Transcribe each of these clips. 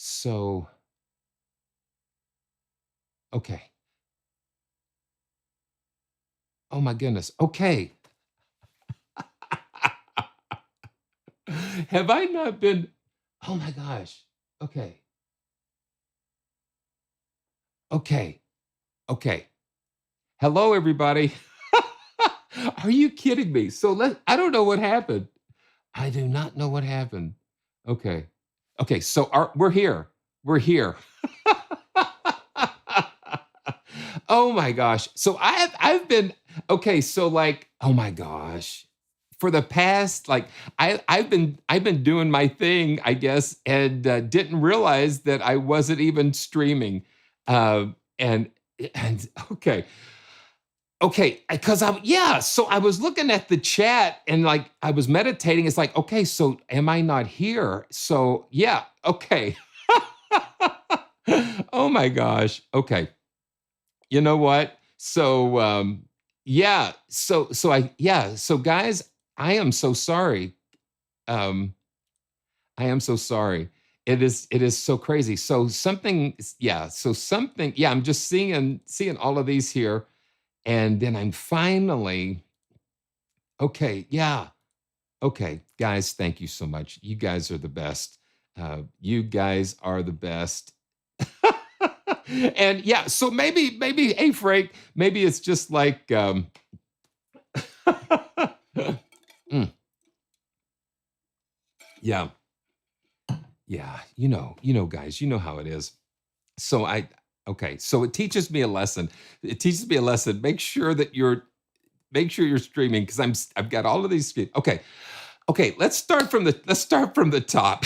So, okay. Oh my goodness. Okay. Have I not been Oh my gosh. Okay. Okay. Okay. Hello, everybody. Are you kidding me? I don't know what happened. I do not know what happened. Okay. Okay. We're here. We're here. Oh my gosh. I've been okay. So like, oh my gosh. For the past like I've been doing my thing, I guess, and didn't realize that I wasn't even streaming. And and okay. Okay, because so I was looking at the chat and like I was meditating. It's like, okay, so am I not here? So yeah, okay. Oh my gosh. Okay. You know what? So guys, I am so sorry. Um I am so sorry. It is so crazy. I'm just seeing all of these here, and then I'm finally okay, yeah. Okay, guys, thank you so much. You guys are the best. You guys are the best. And yeah, so maybe, hey Frank, maybe it's just like mm, yeah, yeah, guys, you know how it is. So I okay, so it teaches me a lesson. It teaches me a lesson. Make sure you're streaming because I've got all of these. Okay, okay, let's start from the top.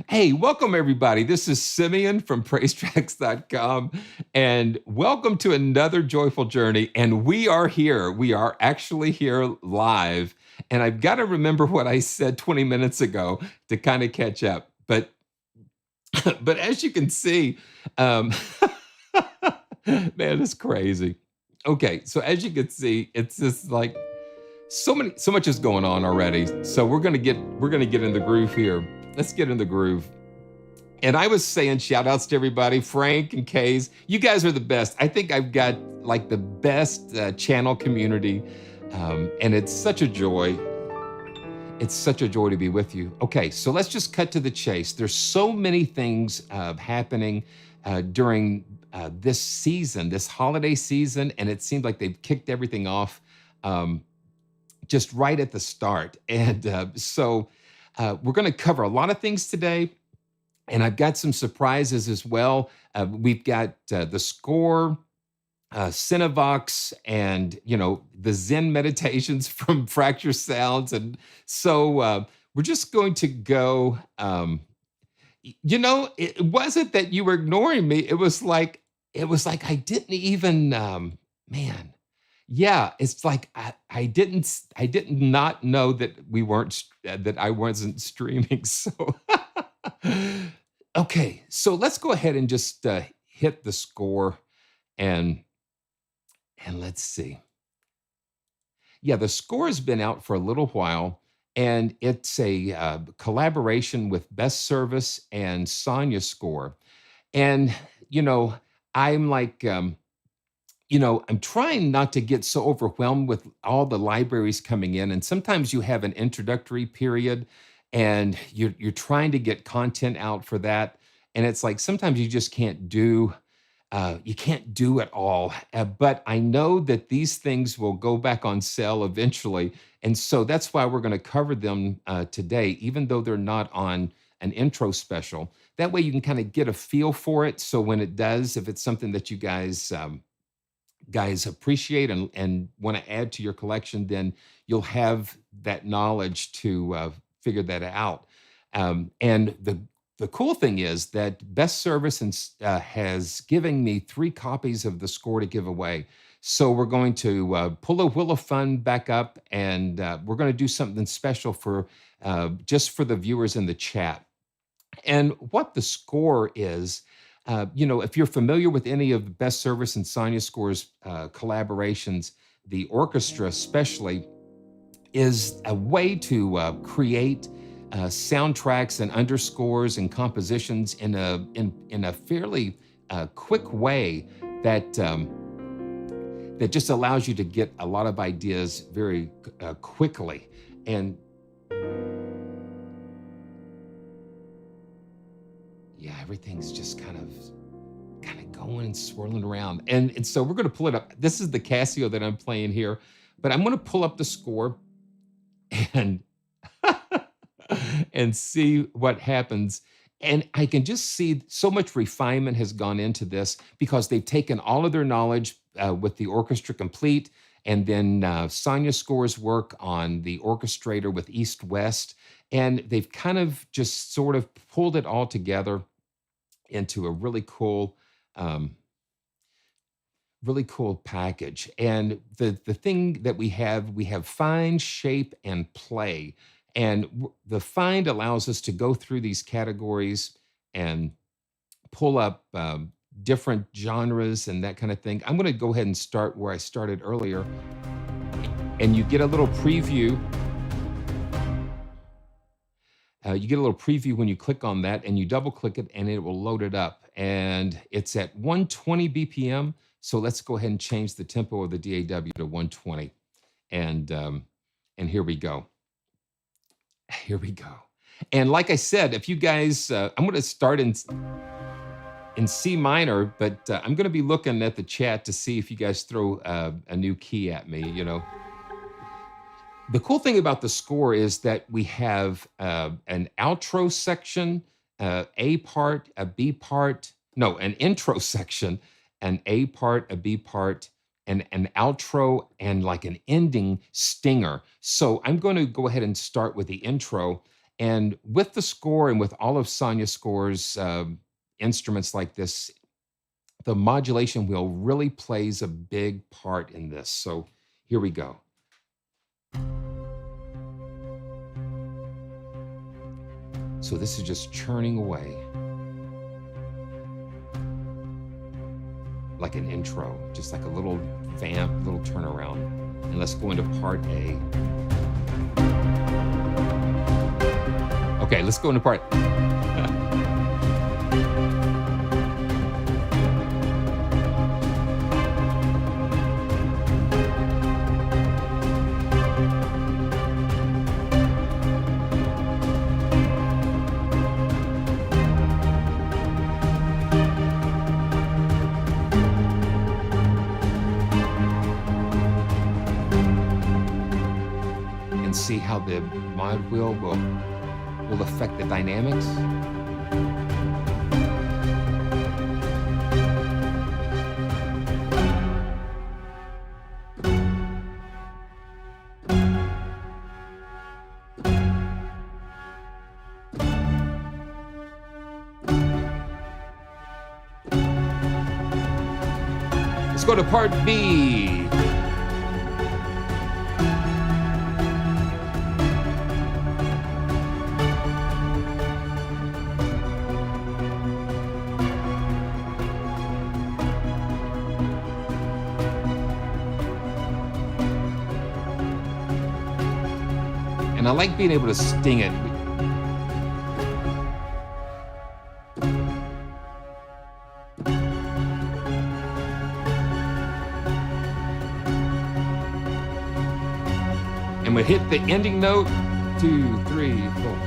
Hey, welcome everybody. This is Simeon from praisetracks.com, and welcome to another joyful journey. And we are here. We are actually here live. And I've got to remember what I said 20 minutes ago to kind of catch up. But as you can see, um, man, it's crazy. Okay, so as you can see, it's just like so much is going on already. So we're gonna get in the groove here. Let's get in the groove. And I was saying shout outs to everybody, Frank and Kays. You guys are the best. I think I've got like the best channel community. And it's such a joy. It's such a joy to be with you. Okay, so let's just cut to the chase. There's so many things happening during this season, this holiday season, and it seems like they've kicked everything off. Just right at the start. And we're going to cover a lot of things today. And I've got some surprises as well. We've got the score, Cinevox, and the Zen meditations from Fracture Sounds. And so we're just going to go. It wasn't that you were ignoring me. It was like I didn't even, man. Yeah, it's like I did not know that that I wasn't streaming. So okay, so let's go ahead and just hit the score and let's see. Yeah, the score has been out for a little while, and it's a collaboration with Best Service and Sonya Score. And you know, I'm like. I'm trying not to get so overwhelmed with all the libraries coming in. And sometimes you have an introductory period and you're trying to get content out for that. And it's like sometimes you can't do it all. But I know that these things will go back on sale eventually. And so that's why we're going to cover them today, even though they're not on an intro special. That way you can kind of get a feel for it. So when it does, if it's something that you guys appreciate and want to add to your collection, then you'll have that knowledge to figure that out. And the cool thing is that Best Service has given me 3 copies of the score to give away. So we're going to pull a wheel of fun back up, and we're going to do something special for just for the viewers in the chat. And what the score is, if you're familiar with any of the Best Service and Sonya Score's collaborations, the orchestra especially is a way to create soundtracks and underscores and compositions in a fairly quick way that that just allows you to get a lot of ideas very quickly. And yeah, everything's just kind of going and swirling around. And so we're going to pull it up. This is the Casio that I'm playing here, but I'm going to pull up the score and and see what happens. And I can just see so much refinement has gone into this because they've taken all of their knowledge with the Orchestra Complete, and then Sonia Score's work on the orchestrator with East West, and they've kind of just sort of pulled it all together into a um, really cool package. And the thing that we have find, shape, and play. And the find allows us to go through these categories and pull up different genres and that kind of thing. I'm going to go ahead and start where I started earlier. And you get a little preview. You get a little preview when you click on that, and you double click it and it will load it up. And it's at 120 BPM. So let's go ahead and change the tempo of the DAW to 120. And here we go. Here we go. And like I said, if you guys, I'm going to start in C minor, but I'm going to be looking at the chat to see if you guys throw a new key at me, you know. The cool thing about the score is that we have an outro section, A part, a B part, no, an intro section, an A part, a B part, and an outro, and like an ending stinger. So I'm going to go ahead and start with the intro. And with the score and with all of Sonia Score's instruments like this, the modulation wheel really plays a big part in this. So here we go. So this is just churning away like an intro, just like a little vamp, little turnaround. And let's go into part A. Okay, let's go into part. See how the mod wheel will affect the dynamics. Let's go to part B. And I like being able to sting it. And we hit the ending note, 2, 3, 4.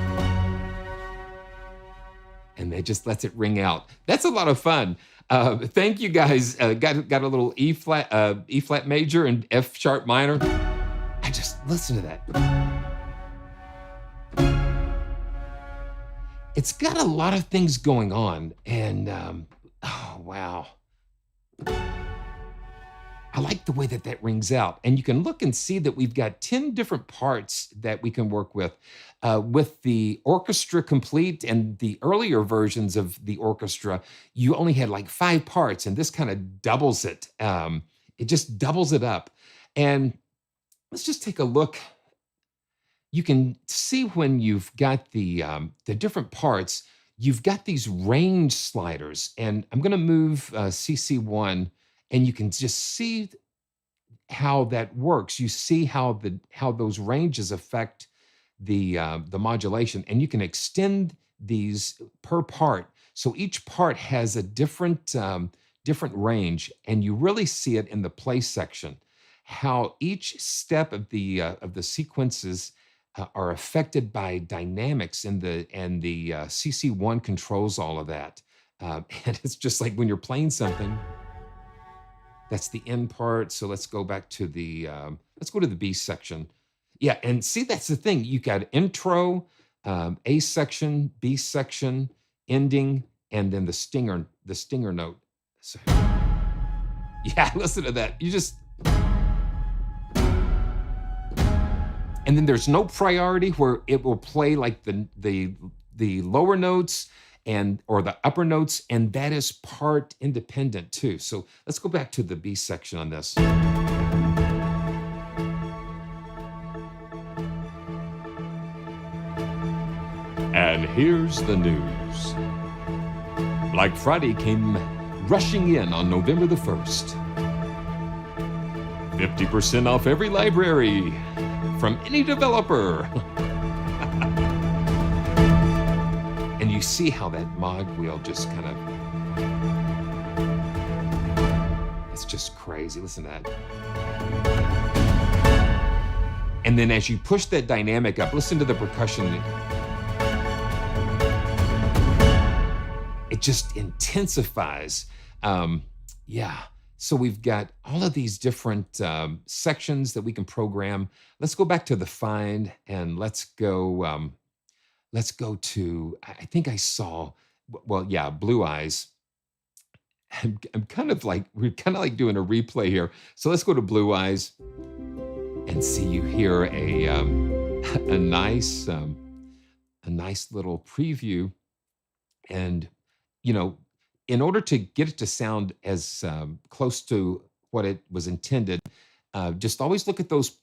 And it just lets it ring out. That's a lot of fun. Thank you guys. Got a little E flat major and F sharp minor. I just listen to that. It's got a lot of things going on, and oh wow, I like the way that rings out. And you can look and see that we've got 10 different parts that we can work with. With the Orchestra Complete and the earlier versions of the Orchestra, you only had like 5 parts, and this kind of doubles it. It just doubles it up. And let's just take a look. You can see when you've got the different parts, you've got these range sliders. And I'm going to move CC1, and you can just see how that works. You see how those ranges affect the modulation, and you can extend these per part. So each part has a different range, and you really see it in the play section, how each step of the sequences are affected by dynamics, and the CC1 controls all of that. And it's just like when you're playing something, that's the end part. So let's go back to let's go to the B section. Yeah, and see, that's the thing. You got intro, A section, B section, ending, and then the stinger note. So, yeah, listen to that. And then there's no priority where it will play like the lower notes or the upper notes, and that is part independent too. So let's go back to the B section on this. And here's the news. Black Friday came rushing in on November the 1st. 50% off every library from any developer. And you see how that mod wheel just kind of, it's just crazy. Listen to that. And then as you push that dynamic up, listen to the percussion. It just intensifies. Yeah. So we've got all of these different sections that we can program. Let's go back to the find, and let's go to, I think I saw, well, yeah, Blue Eyes. I'm kind of like, we're kind of like doing a replay here. So let's go to Blue Eyes and see you hear a nice little preview. And, in order to get it to sound as close to what it was intended, just always look at those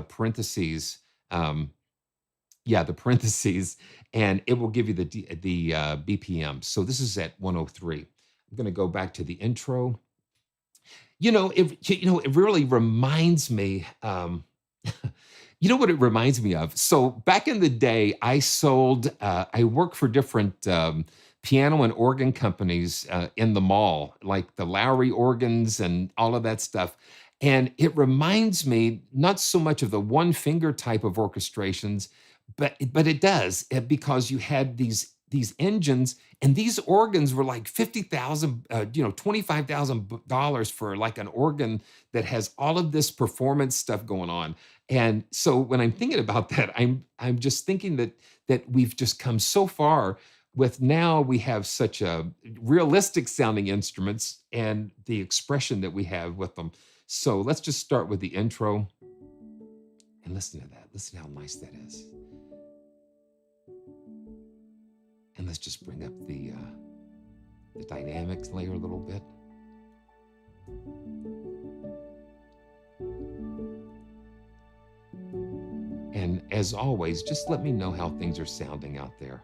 parentheses. The parentheses, and it will give you the BPM. So this is at 103. I'm going to go back to the intro. It really reminds me. You know what it reminds me of? So back in the day, I worked for different piano and organ companies in the mall, like the Lowry organs and all of that stuff. And it reminds me not so much of the one finger type of orchestrations, but it does, because you had these engines, and these organs were like $50,000, $25,000 for like an organ that has all of this performance stuff going on. And so when I'm thinking about that, I'm just thinking that we've just come so far. With now we have such a realistic sounding instruments and the expression that we have with them. So let's just start with the intro and listen to that. Listen how nice that is. And let's just bring up the dynamics layer a little bit. And as always, just let me know how things are sounding out there.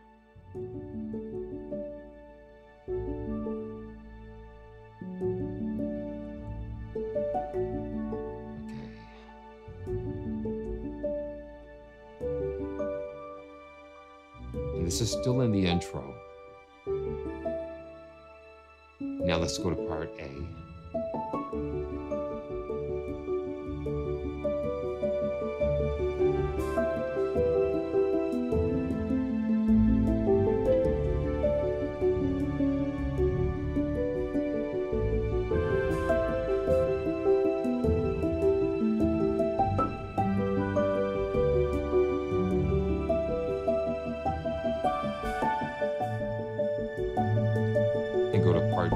This is still in the intro. Now let's go to part A. And go to part B.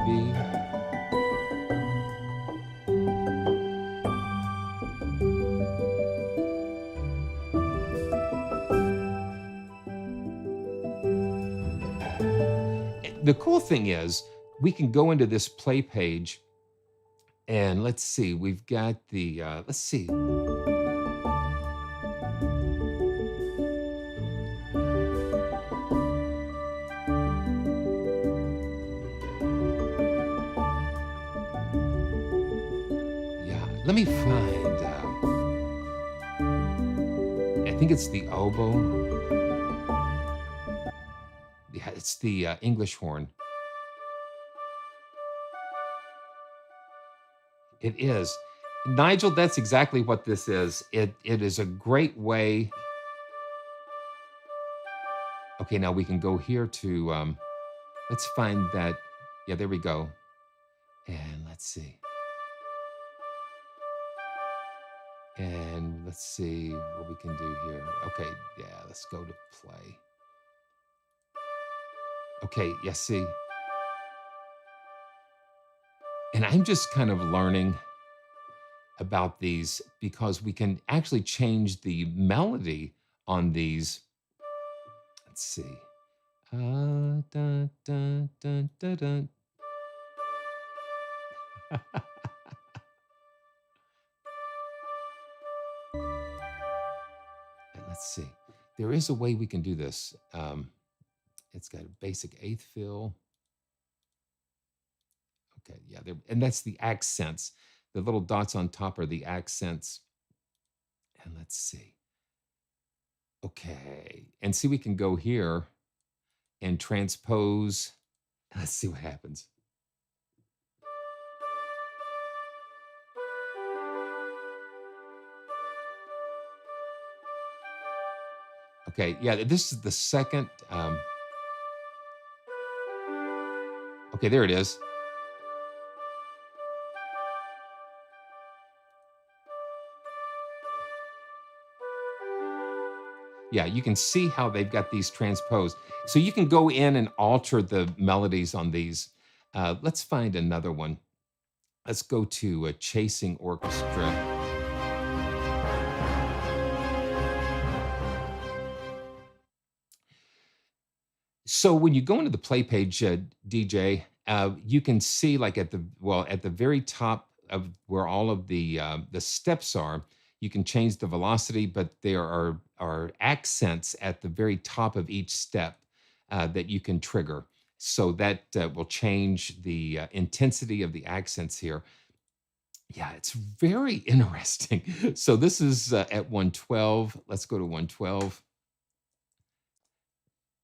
The cool thing is we can go into this play page and let's see, we've got the, let's see. Let me find, I think think it's the oboe. Yeah, it's the English horn. It is. Nigel, that's exactly what this is. It is a great way. Okay, now we can go here to, let's find that. Yeah, there we go. And let's see. And let's see what we can do here. Okay, yeah, let's go to play. Okay, yeah, see. And I'm just kind of learning about these because we can actually change the melody on these. Let's see. Dun, dun, dun, dun, dun. And let's see. There is a way we can do this. It's got a basic eighth fill. Okay, yeah, and that's the accents. The little dots on top are the accents. And let's see. Okay, and see, we can go here and transpose. Let's see what happens. Okay, yeah, this is the second. Okay, there it is. Yeah, you can see how they've got these transposed. So you can go in and alter the melodies on these. Let's find another one. Let's go to Chasing Orchestra. So when you go into the play page, DJ, you can see like at the very top of where all of the steps are, you can change the velocity, but there are accents at the very top of each step that you can trigger. So that will change the intensity of the accents here. Yeah, it's very interesting. So this is at 112. Let's go to 112.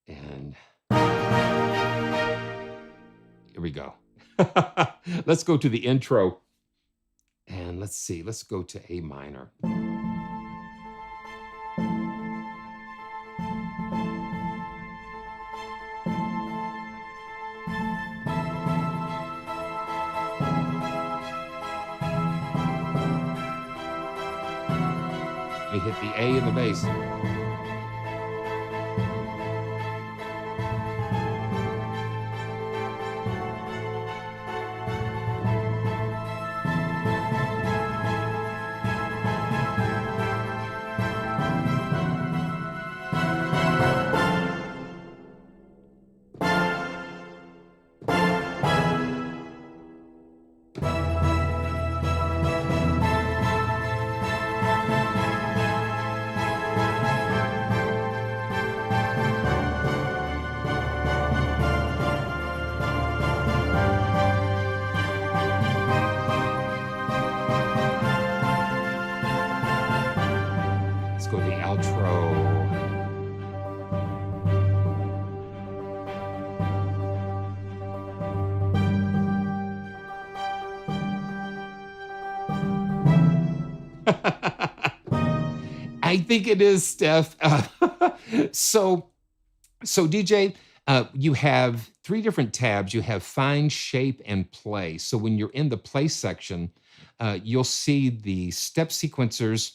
And here we go. Let's go to the intro. And let's see, let's go to A minor. We hit the A in the bass. Go to the outro. I think it is, Steph. So DJ, you have three different tabs. You have find, shape, and play. So when you're in the play section, you'll see the step sequencers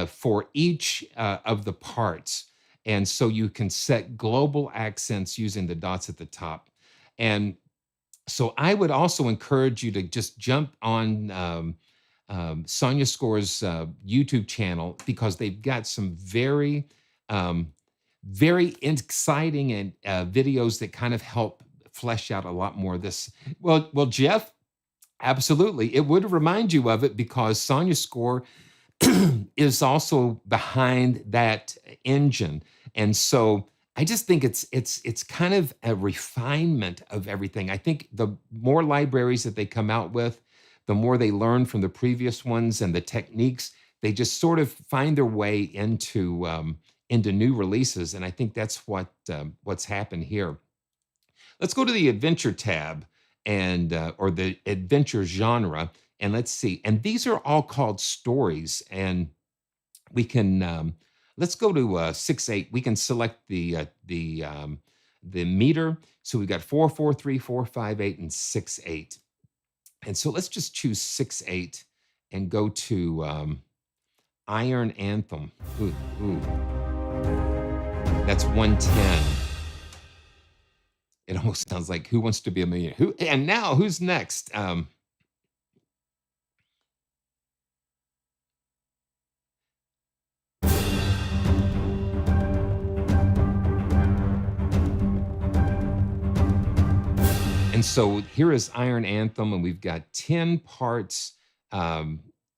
for each of the parts. And so you can set global accents using the dots at the top. And so I would also encourage you to just jump on Sonia Score's YouTube channel because they've got some very, very exciting and videos that kind of help flesh out a lot more of this. Well, Jeff, absolutely. It would remind you of it because Sonia Score is also behind that engine. And so I just think it's kind of a refinement of everything. I think the more libraries that they come out with, the more they learn from the previous ones and the techniques, they just sort of find their way into new releases, and I think that's what's happened here. Let's go to the adventure tab and or the adventure genre, and let's see. And these are all called stories, and we can let's go to 6/8. We can select the meter. So we've got 4, 4, 3, 4, 5, 8, and 6/8. And so let's just choose 6/8 and go to Iron Anthem. Ooh, ooh. That's 110. It almost sounds like Who Wants to Be a Millionaire? Who and now who's next? And so here is Iron Anthem, and we've got 10 parts.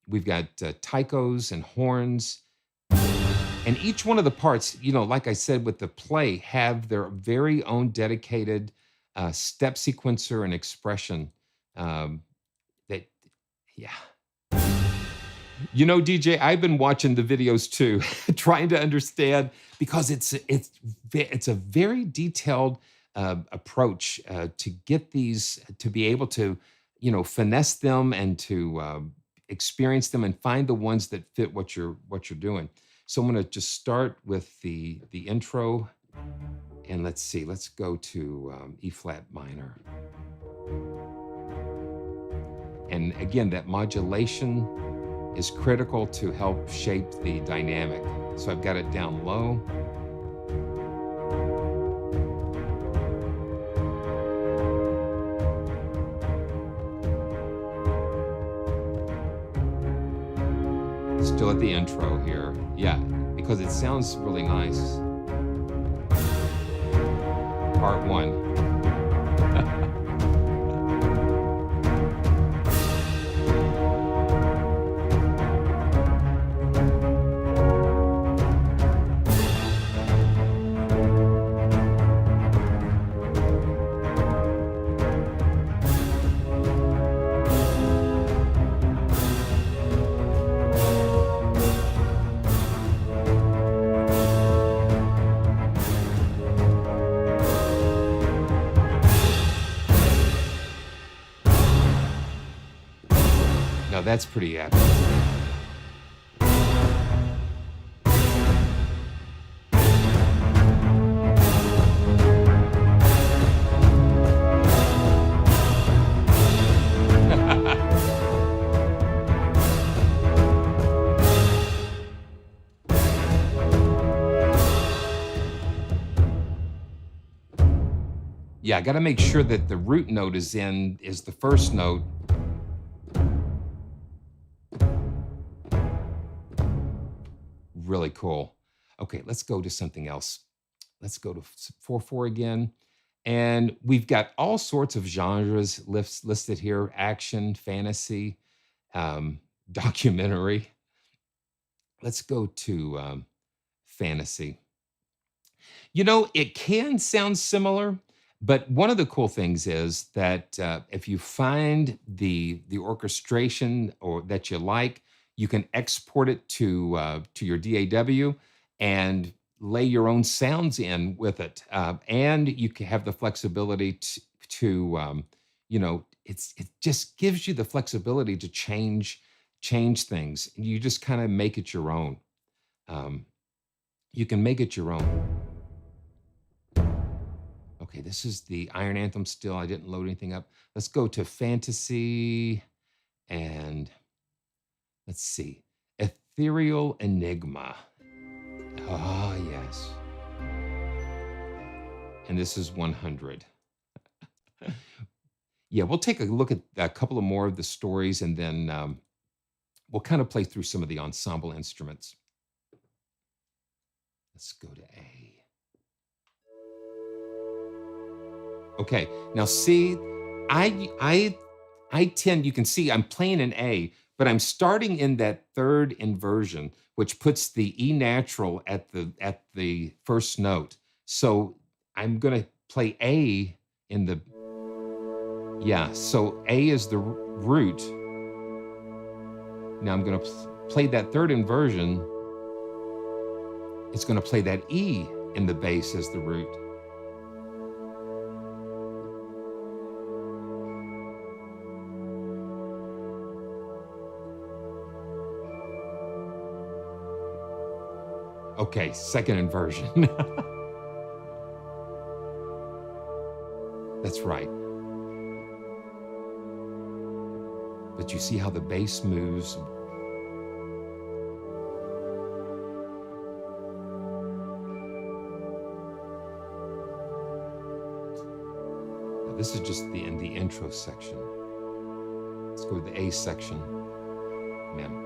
We've got taikos and horns. And each one of the parts, like I said with the play, have their very own dedicated step sequencer and expression. That, yeah. DJ, I've been watching the videos too, trying to understand, because it's a very detailed approach to get these, to be able to finesse them and to experience them and find the ones that fit what you're doing. So I'm going to just start with the intro, and let's see. Let's go to E flat minor, and again, that modulation is critical to help shape the dynamic. So I've got it down low. Still at the intro here. Yeah, because it sounds really nice. Part 1. Now that's pretty epic. Yeah, I got to make sure that the root note is the first note. Really cool. Okay, let's go to something else. Let's go to 4/4 again. And we've got all sorts of genres listed here: action, fantasy, documentary. Let's go to fantasy. It can sound similar, but one of the cool things is that if you find the orchestration or that you like, you can export it to your DAW and lay your own sounds in with it, and you can have the flexibility to it just gives you the flexibility to change things. You just kind of make it your own. You can make it your own. Okay, this is the Iron Anthem still. I didn't load anything up. Let's go to fantasy, and let's see. Ethereal Enigma. Ah, yes. And this is 100. Yeah, we'll take a look at a couple of more of the stories, and then we'll kind of play through some of the ensemble instruments. Let's go to A. Okay, now see, I tend, you can see I'm playing an A, but I'm starting in that third inversion, which puts the E natural at the first note. So I'm going to play A in the, yeah, so A is the root. Now I'm going to play that third inversion, it's going to play that E in the bass as the root. Okay, second inversion. That's right. But you see how the bass moves. Now, this is just in the intro section. Let's go to the A section. Man.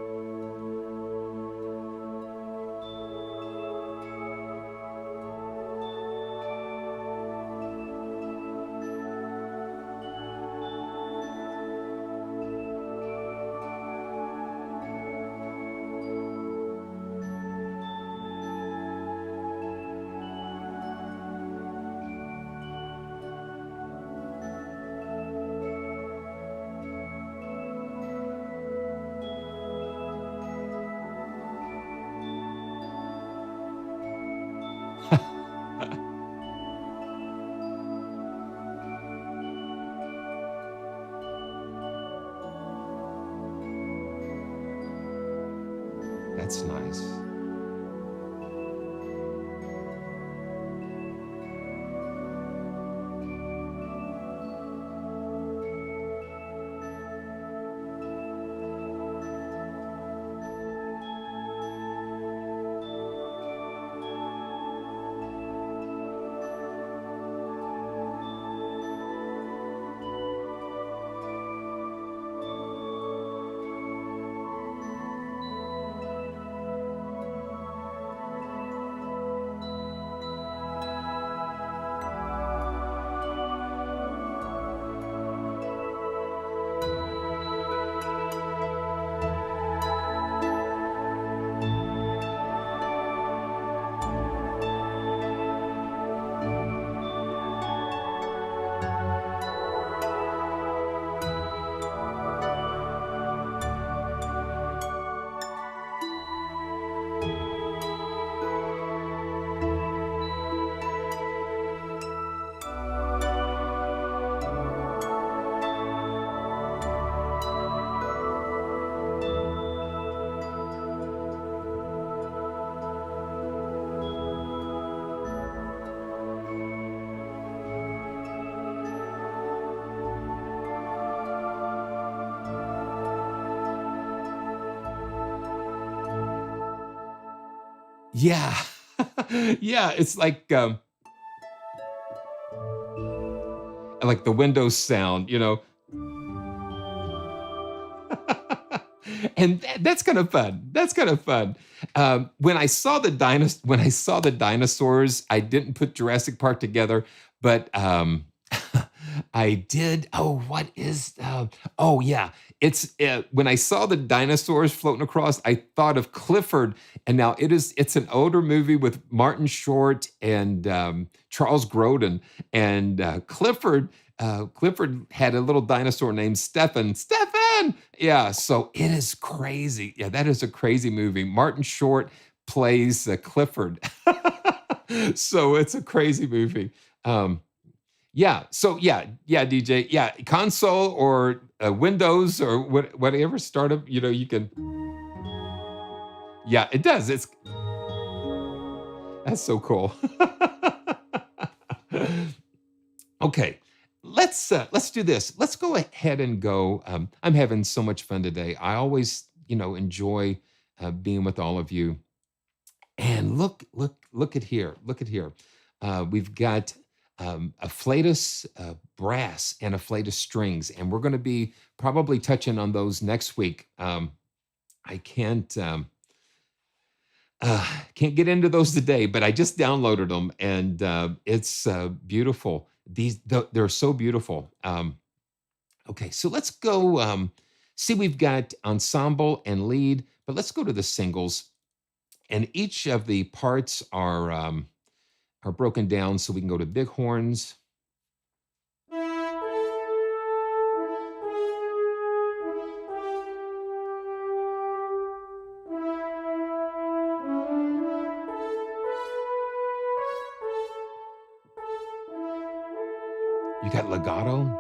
That's nice. Yeah. Yeah, it's like the Windows sound, you know. And that's kind of fun. That's kind of fun. When I saw the dinosaurs, I didn't put Jurassic Park together, but I did. Oh, what is? Oh, yeah. It's when I saw the dinosaurs floating across, I thought of Clifford, and now it's an older movie with Martin Short and Charles Grodin, and Clifford had a little dinosaur named Stefan. Stefan! Yeah, so it is crazy. Yeah, that is a crazy movie. Martin Short plays Clifford. So it's a crazy movie. Yeah, so yeah, DJ. Yeah, console or Windows or whatever startup, you can. Yeah, it does. That's so cool. Okay, let's do this. Let's go ahead and go. I'm having so much fun today. I always, enjoy being with all of you. And look at here. Look at here. We've got a flatus brass and a flatus strings, and we're going to be probably touching on those next week. I can't get into those today, but I just downloaded them, and it's beautiful. They're so beautiful. Okay, so let's go. See, we've got ensemble and lead, but let's go to the singles. And each of the parts are broken down, so we can go to big horns. You got legato.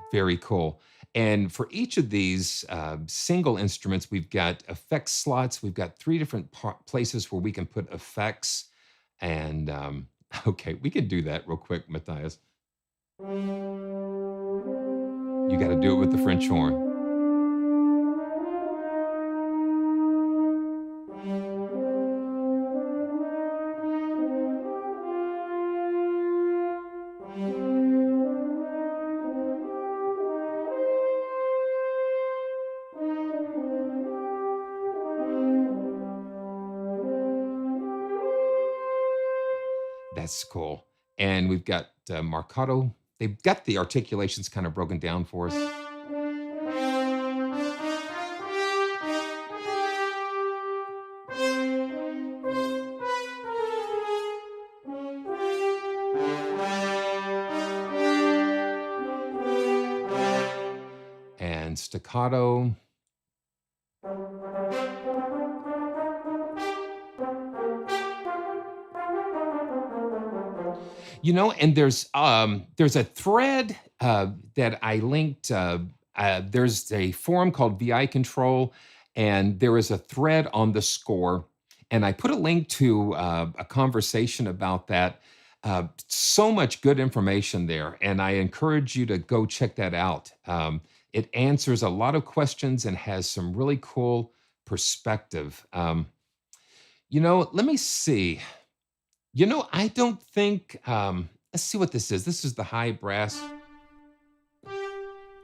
Very cool. And for each of these single instruments, we've got effects slots. We've got three different places where we can put effects. And okay, we can do that real quick, Matthias. You got to do it with the French horn. That's cool. And we've got marcato. They've got the articulations kind of broken down for us. And staccato. You know, and there's a thread that I linked. There's a forum called VI Control, and there is a thread on the score, and I put a link to a conversation about that. So much good information there, and I encourage you to go check that out. It answers a lot of questions and has some really cool perspective. You know, let me see. You know, I don't think, let's see what this is. This is the high brass.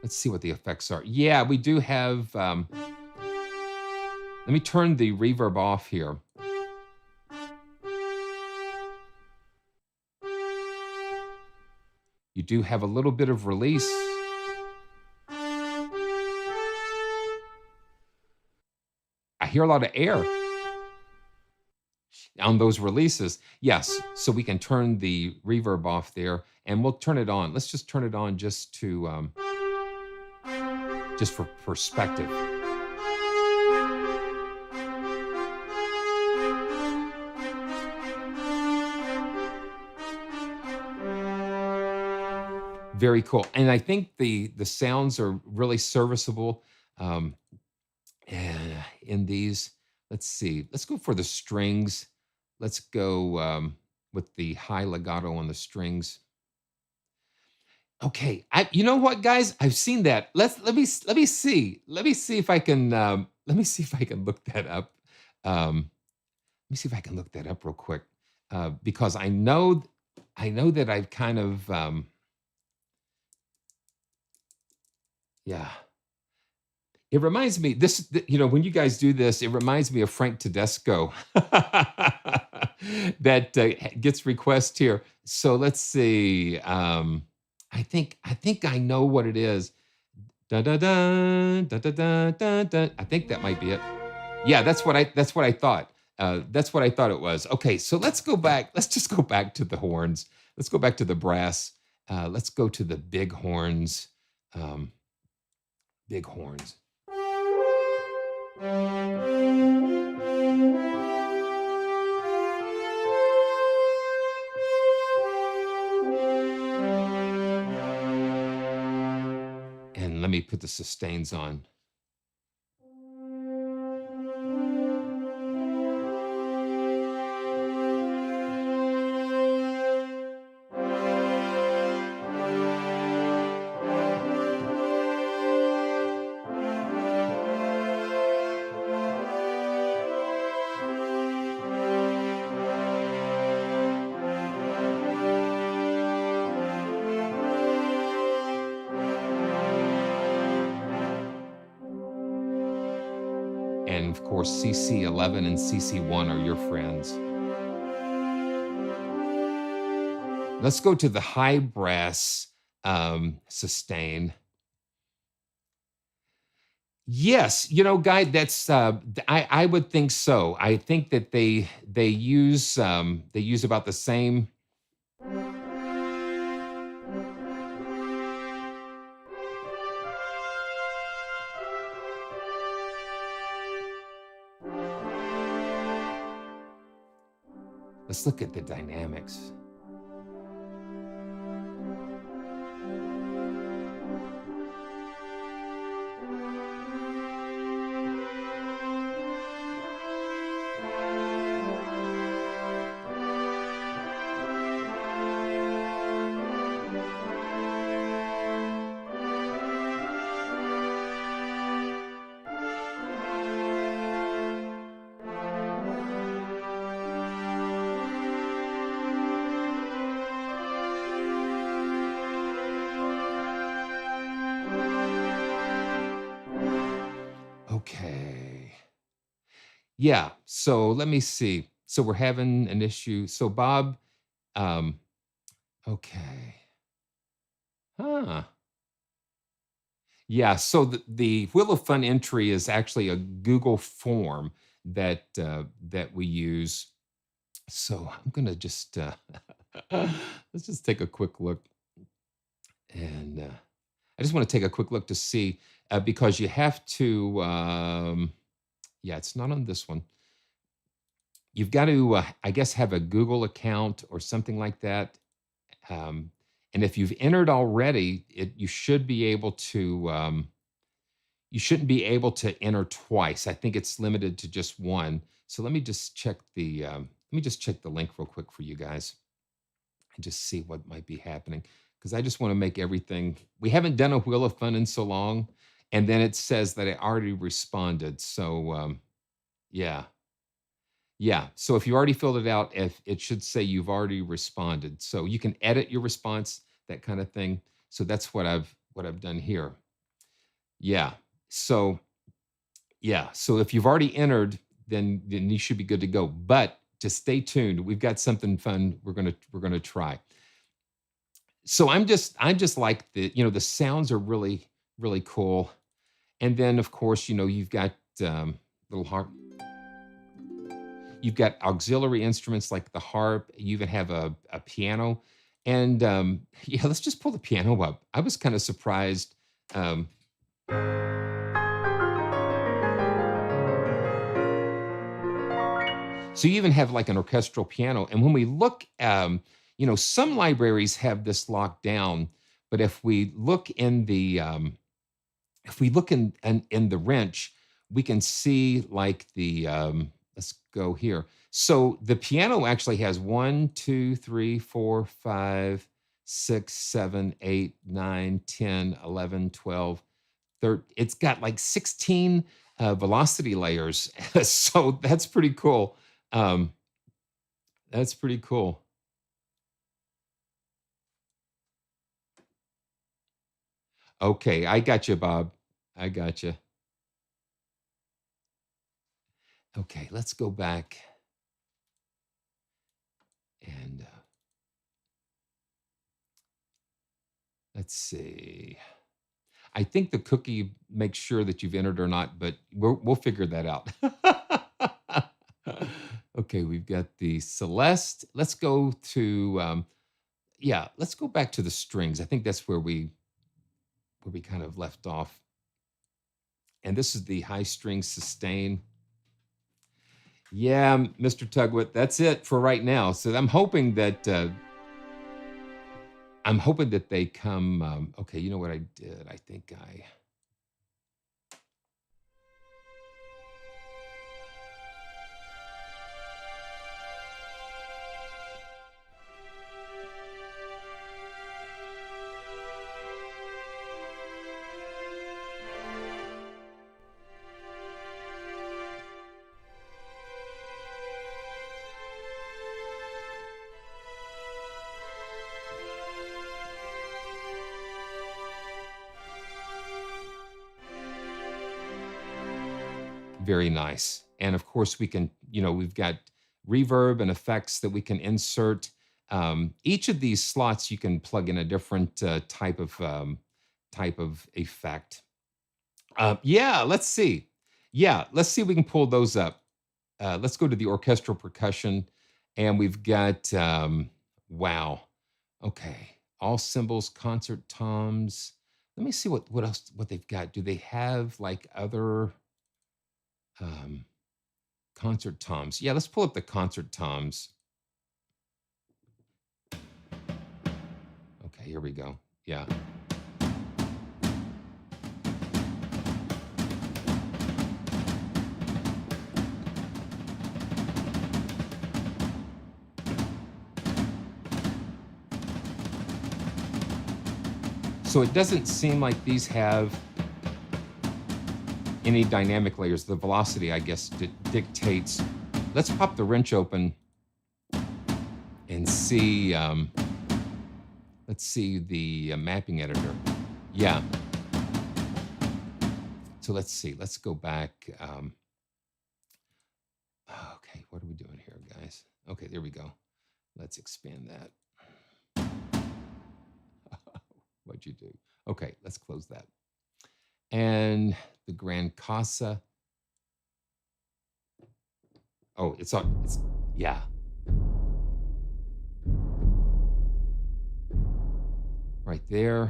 Let's see what the effects are. Yeah, we do have, let me turn the reverb off here. You do have a little bit of release. I hear a lot of air on those releases. Yes, so we can turn the reverb off there, and we'll turn it on. Let's just turn it on just to just for perspective. Very cool. And I think the sounds are really serviceable in these. Let's see. Let's go for the strings. Let's go with the high legato on the strings. Okay, you know what, guys? I've seen that. Let me see if I can let me see if I can look that up. Let me see if I can look that up real quick because I know that I've kind of yeah. It reminds me you know, when you guys do this, it reminds me of Frank Tedesco that gets requests here. So let's see. I think I know what it is. Da da da da da da da da. I think that might be it. Yeah, that's what I thought. That's what I thought it was. Okay, so let's go back. Let's just go back to the horns. Let's go back to the brass. Let's go to the big horns. Um, big horns. And let me put the sustains on. And of course, CC11 and CC1 are your friends. Let's go to the high brass sustain. Yes, Guy, that's I would think so. I think that they use about the same. Let's look at the dynamics. Okay. Yeah. So let me see. So we're having an issue. So Bob, um, okay. Huh. Yeah. So the Wheel of Fun entry is actually a Google form that we use. So I'm gonna just let's just take a quick look, and I just want to take a quick look to see because you have to. Yeah, it's not on this one. You've got to, I guess, have a Google account or something like that. Um, and if you've entered already, you should be able to. You shouldn't be able to enter twice. I think it's limited to just one. So let me just check the. Let me just check the link real quick for you guys and just see what might be happening because I just want to make everything. We haven't done a Wheel of Fun in so long, and then it says that I already responded. So yeah. Yeah. So if you already filled it out, if it should say you've already responded. So you can edit your response, that kind of thing. So that's what I've done here. Yeah. So yeah. So if you've already entered, then you should be good to go. But just stay tuned. We've got something fun we're gonna try. So I'm just like the sounds are really cool. And then of course, you've got little harp. You've got auxiliary instruments like the harp. You even have a piano. And yeah, let's just pull the piano up. I was kind of surprised. Um, so you even have like an orchestral piano. And when we look, some libraries have this locked down. But if we look in the wrench, we can see like let's go here. So the piano actually has 1, 2, 3, 4, 5, 6, 7, 8, 9, 10, 11, 12, 13. It's got like 16 velocity layers. So that's pretty cool. Um, that's pretty cool. Okay, I got you, Bob. I got you. Okay, let's go back and let's see. I think the cookie makes sure that you've entered or not, but we'll figure that out. Okay, we've got the Celeste. Let's go to yeah, let's go back to the strings. I think that's where we kind of left off. And this is the high string sustain. Yeah, Mr. Tugwit, that's it for right now. So I'm hoping that they come. Okay, you know what I did? I think I. Very nice. And of course, we've got reverb and effects that we can insert. Each of these slots, you can plug in a different type of effect. Yeah, let's see. Yeah, let's see if we can pull those up. Let's go to the orchestral percussion, and we've got wow. Okay, all cymbals, concert toms. Let me see what else what they've got. Do they have like other um, concert toms? Yeah, let's pull up the concert toms. Okay, here we go. Yeah. So it doesn't seem like these have any dynamic layers. The velocity, I guess, dictates. Let's pop the wrench open and see. Let's see the mapping editor. Yeah. So let's see. Let's go back. Okay, what are we doing here, guys? Okay, there we go. Let's expand that. What'd you do? Okay, let's close that. And the Grand Casa. Oh, it's on. It's yeah. Right there.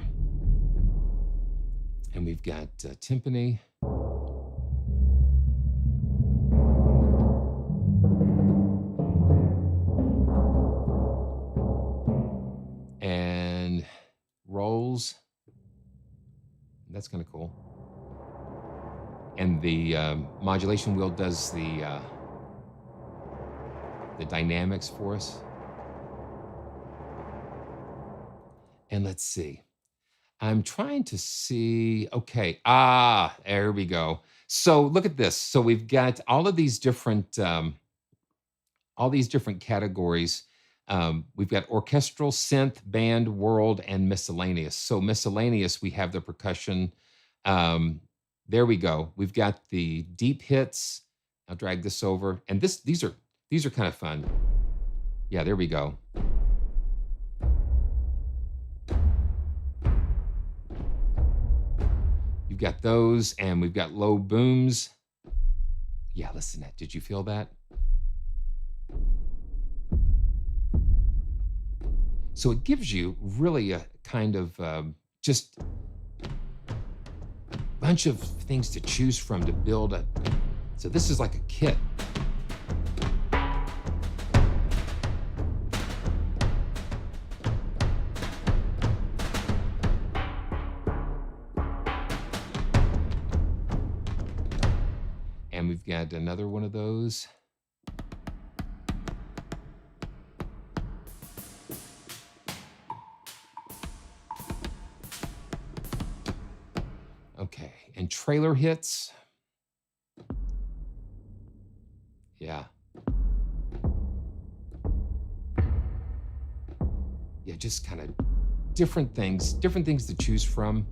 And we've got timpani. And rolls. That's kind of cool. And the modulation wheel does the dynamics for us. And let's see. I'm trying to see. Okay. There we go. So look at this. So we've got all these different categories. We've got orchestral, synth, band, world, and miscellaneous. So miscellaneous, we have the percussion. There we go. We've got the deep hits. I'll drag this over, and these are kind of fun. Yeah, there we go. You've got those, and we've got low booms. Yeah, listen to that. Did you feel that? So it gives you really a kind of just bunch of things to choose from to build a. So this is like a kit. And we've got another one of those. Okay, and trailer hits. Yeah. Yeah, just kind of different things to choose from.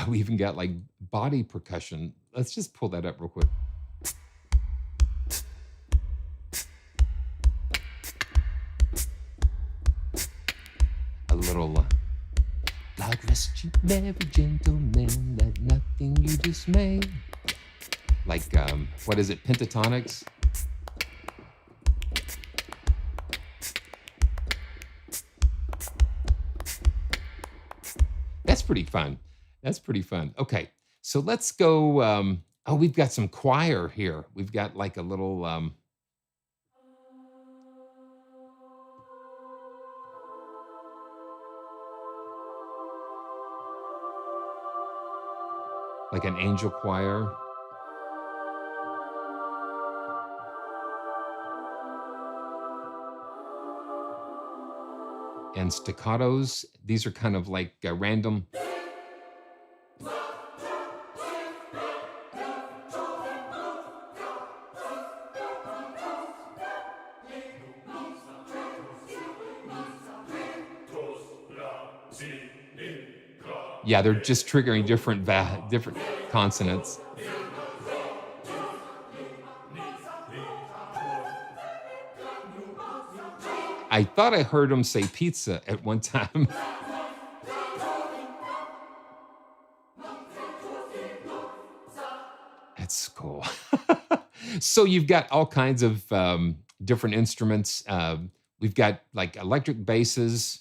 We even got like body percussion. Let's just pull that up real quick. A little God rest you, merry gentlemen, let nothing you dismay. Like, what is it, pentatonics? That's pretty fun. That's pretty fun. Okay, so let's go. Oh, we've got some choir here. We've got like a little. Like an angel choir. And staccatos. These are kind of like random. Yeah, they're just triggering different consonants. I thought I heard him say pizza at one time. That's cool. So you've got all kinds of different instruments. We've got like electric basses.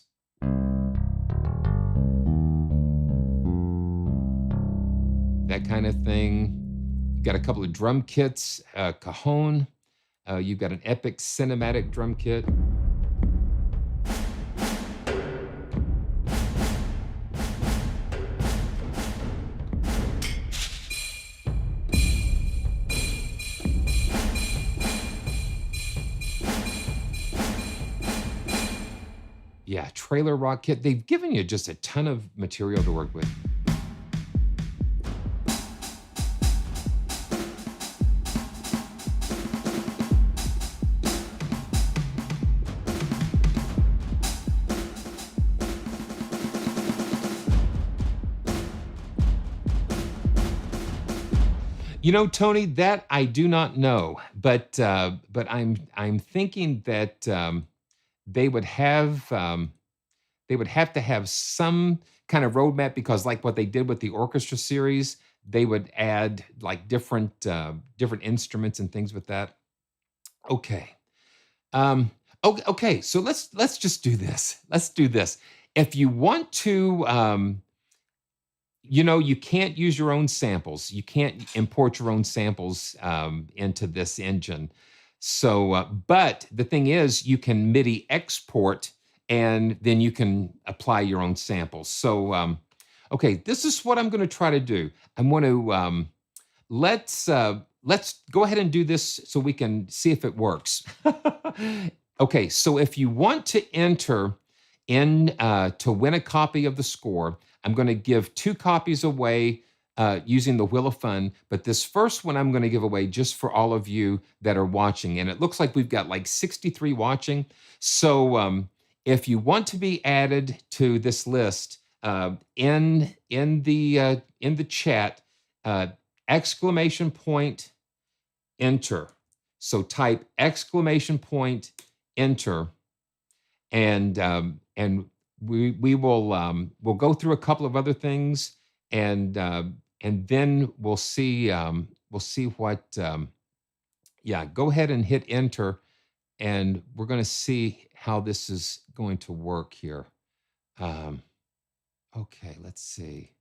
That kind of thing. You've got a couple of drum kits, cajon. You've got an epic cinematic drum kit. Yeah, trailer rock kit. They've given you just a ton of material to work with. You know, Tony, that I do not know, but I'm thinking that they would have they would have to have some kind of roadmap because, like what they did with the orchestra series, they would add like different instruments and things with that. Okay. Um, okay. So let's just do this. Let's do this. If you want to, you know, you can't use your own samples. You can't import your own samples into this engine. So, but the thing is, you can MIDI export, and then you can apply your own samples. So, okay, this is what I'm going to try to do. I'm going to let's go ahead and do this so we can see if it works. Okay, so if you want to enter in to win a copy of the score, I'm going to give 2 copies away using the Wheel of Fun, but this first one I'm going to give away just for all of you that are watching. And it looks like we've got like 63 watching. So if you want to be added to this list, in the chat, exclamation point enter. So type exclamation point enter, and we will we'll go through a couple of other things, and then we'll see what yeah, go ahead and hit enter, and we're going to see how this is going to work here. Okay, let's see.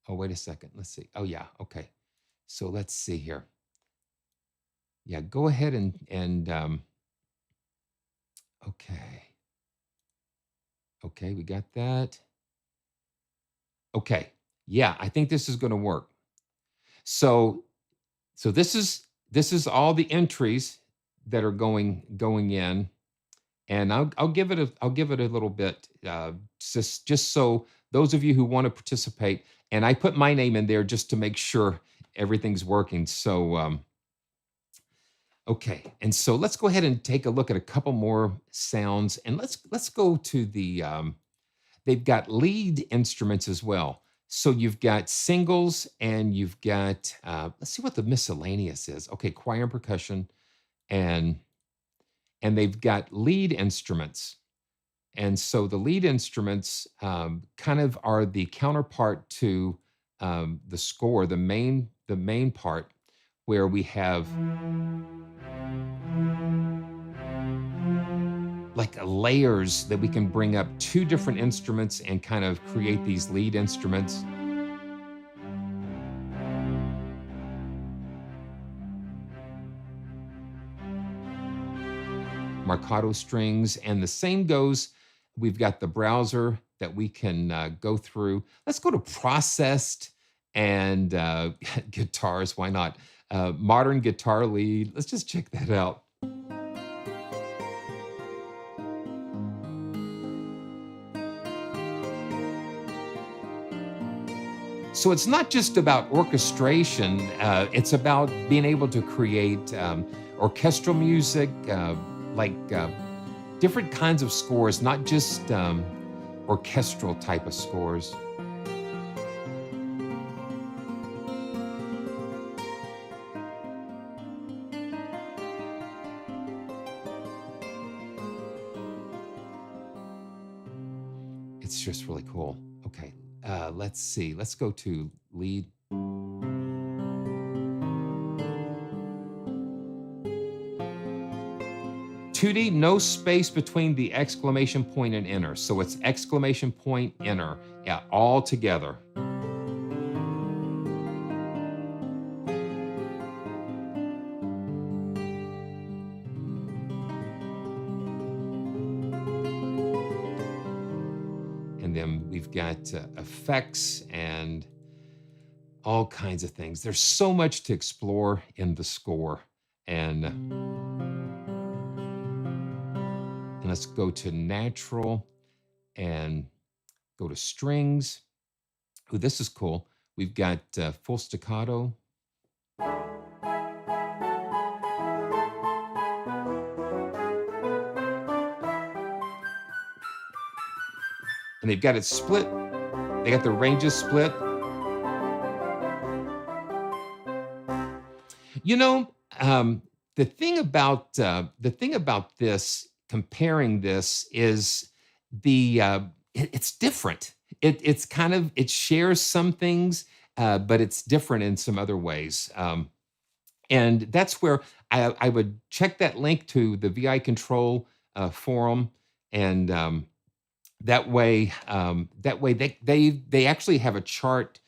Oh, wait a second. Let's see. Oh yeah, okay. So let's see here. Yeah, go ahead and okay. Okay, we got that. Okay. Yeah, I think this is going to work. So this is all the entries that are going in, and I'll give it a little bit just so those of you who want to participate, and I put my name in there just to make sure everything's working. So okay, and so let's go ahead and take a look at a couple more sounds, and let's go to the they've got lead instruments as well. So you've got singles, and you've got let's see what the miscellaneous is. Okay, choir and percussion, and they've got lead instruments. And so the lead instruments kind of are the counterpart to the score, the main part, where we have like layers that we can bring up 2 different instruments and kind of create these lead instruments. Marcato strings, and the same goes. We've got the browser that we can go through. Let's go to processed and guitars. Why not? Modern guitar lead. Let's just check that out. So it's not just about orchestration, it's about being able to create orchestral music, like different kinds of scores, not just orchestral type of scores. It's just really cool. Okay, let's see. Let's go to lead. 2D, no space between the exclamation point and enter. So it's exclamation point, enter, yeah, all together. And then we've got effects and all kinds of things. There's so much to explore in the score. And let's go to natural and go to strings. Oh, this is cool. We've got full staccato. And they've got it split. They got the ranges split. You know, the thing about this, comparing this, is it's different. It's kind of, it shares some things, but it's different in some other ways. And that's where I would check that link to the VI Control forum, and that way they actually have a chart,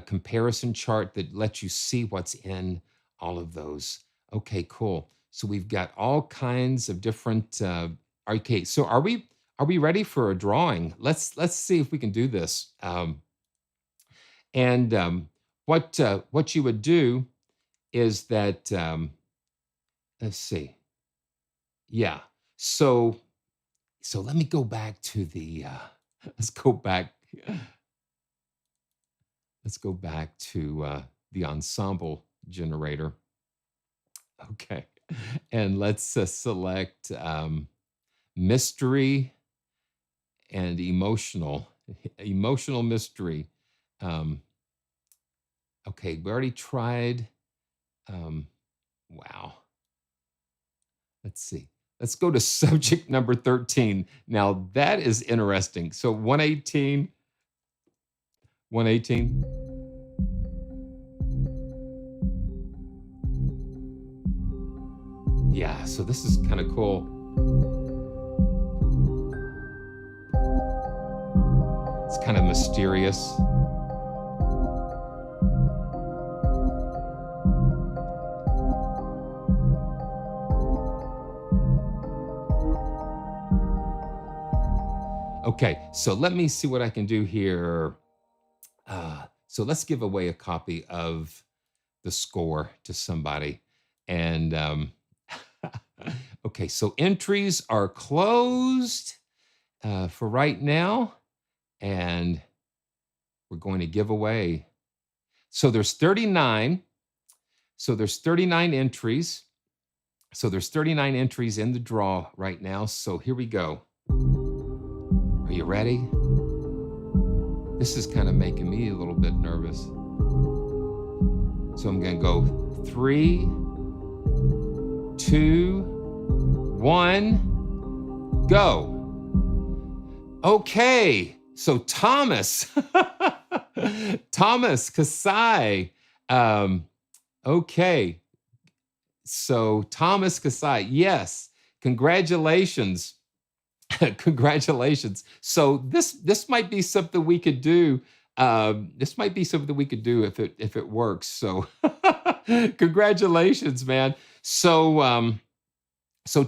comparison chart that lets you see what's in all of those. Okay, cool. So we've got all kinds of different. Okay, so are we ready for a drawing? Let's see if we can do this. What you would do is that, let's see. Yeah. So let me go back to the. Let's go back. Let's go back to the ensemble generator. Okay, and let's select mystery and emotional mystery. Okay, we already tried. Wow. Let's see. Let's go to subject number 13. Now that is interesting. So 118. Yeah, so this is kind of cool. It's kind of mysterious. Okay, so let me see what I can do here. So let's give away a copy of the score to somebody. And okay, so entries are closed for right now. And we're going to give away. So there's 39. So there's 39 entries. So there's 39 entries in the draw right now. So here we go. Are you ready? This is kind of making me a little bit nervous. So I'm going to go 3, 2, 1, go. Okay, so Thomas, Thomas Kasai. Okay, so Thomas Kasai, yes, congratulations. Congratulations. So this might be something we could do. This might be something we could do if it works. So congratulations, man. So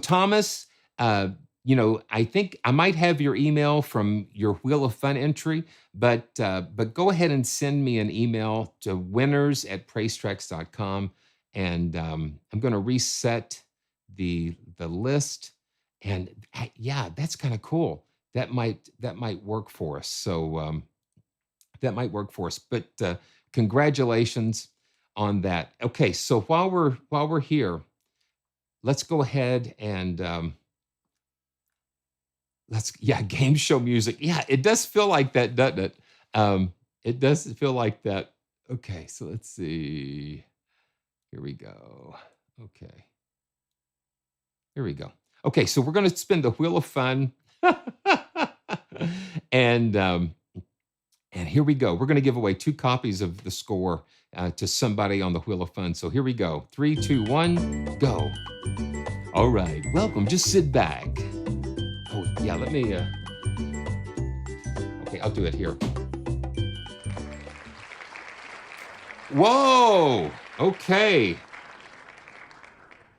Thomas, I think I might have your email from your Wheel of Fun entry, but go ahead and send me an email to winners@praisetracks.com, and I'm going to reset the list. And yeah, that's kind of cool. That might work for us. So that might work for us. But congratulations on that. Okay, so while we're here, let's go ahead and game show music. Yeah, it does feel like that, doesn't it? It does feel like that. Okay, so let's see. Here we go. Okay. Here we go. Okay, so we're going to spin the Wheel of Fun, and And here we go. We're going to give away 2 copies of the score to somebody on the Wheel of Fun. So here we go. 3, 2, 1, go. All right. Welcome. Just sit back. Oh, yeah. Let me. Okay, I'll do it here. Whoa. Okay.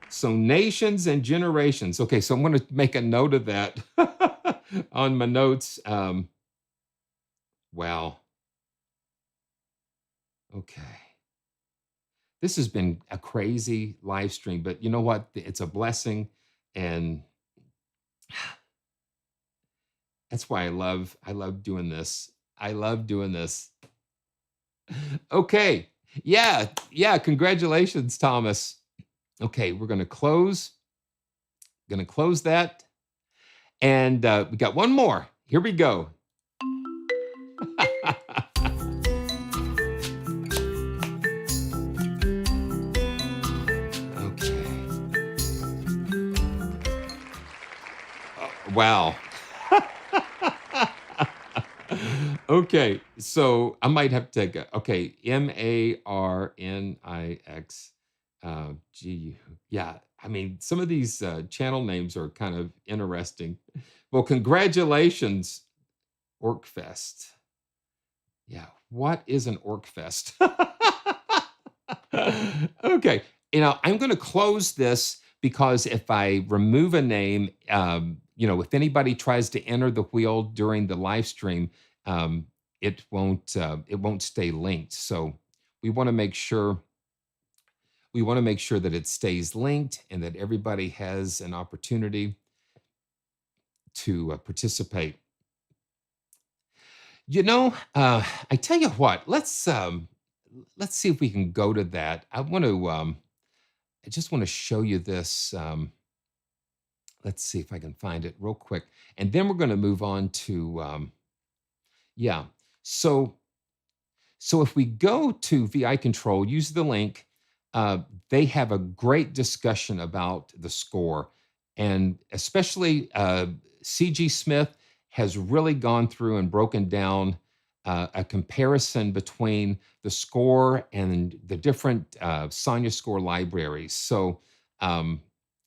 So nations and generations. Okay, so I'm going to make a note of that on my notes. Wow. Okay. This has been a crazy live stream, but you know what? It's a blessing, and that's why I love doing this. I love doing this. Okay. Yeah, yeah, congratulations, Thomas. Okay, we're going to close. Going to close that. And we got one more. Here we go. Okay. Wow. Okay, so I might have to take a, okay, Marnix GU. Yeah, I mean, some of these channel names are kind of interesting. Well, congratulations, Orkfest. Yeah, what is an Orkfest? Okay, I'm going to close this because if I remove a name, if anybody tries to enter the wheel during the live stream, it won't stay linked. So we want to make sure that it stays linked and that everybody has an opportunity to participate. I tell you what, let's see if we can go to that. I just want to show you this. Let's see if I can find it real quick. And then we're going to move on to, yeah. So if we go to VI Control, use the link, they have a great discussion about the score. And especially CG Smith has really gone through and broken down a comparison between the score and the different Sonya score libraries. So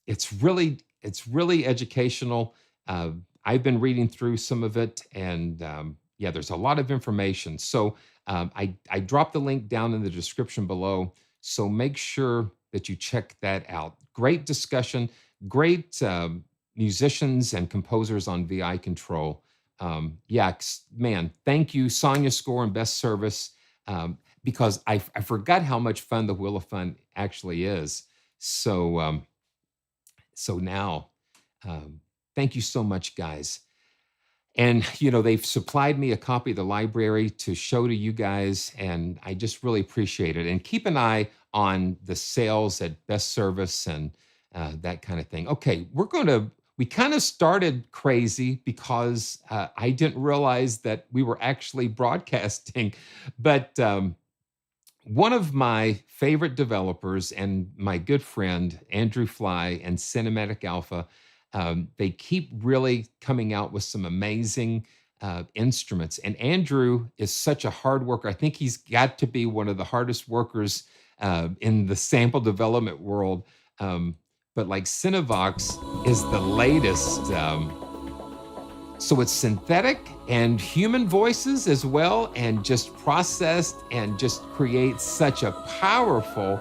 it's really educational. I've been reading through some of it, and yeah, there's a lot of information. So I dropped the link down in the description below. So make sure that you check that out. Great discussion, great musicians and composers on VI Control. Yeah, man, thank you, Sonya Score and Best Service, because I forgot how much fun the Wheel of Fun actually is. So now, thank you so much, guys. And, they've supplied me a copy of the library to show to you guys, and I just really appreciate it. And keep an eye on the sales at Best Service and that kind of thing. Okay, we kind of started crazy because I didn't realize that we were actually broadcasting. But one of my favorite developers and my good friend, Andrew Fly and Cinematic Alpha, they keep really coming out with some amazing instruments. And Andrew is such a hard worker. I think he's got to be one of the hardest workers in the sample development world. But like Cinevox is the latest. So it's synthetic and human voices as well, and just processed and just creates such a powerful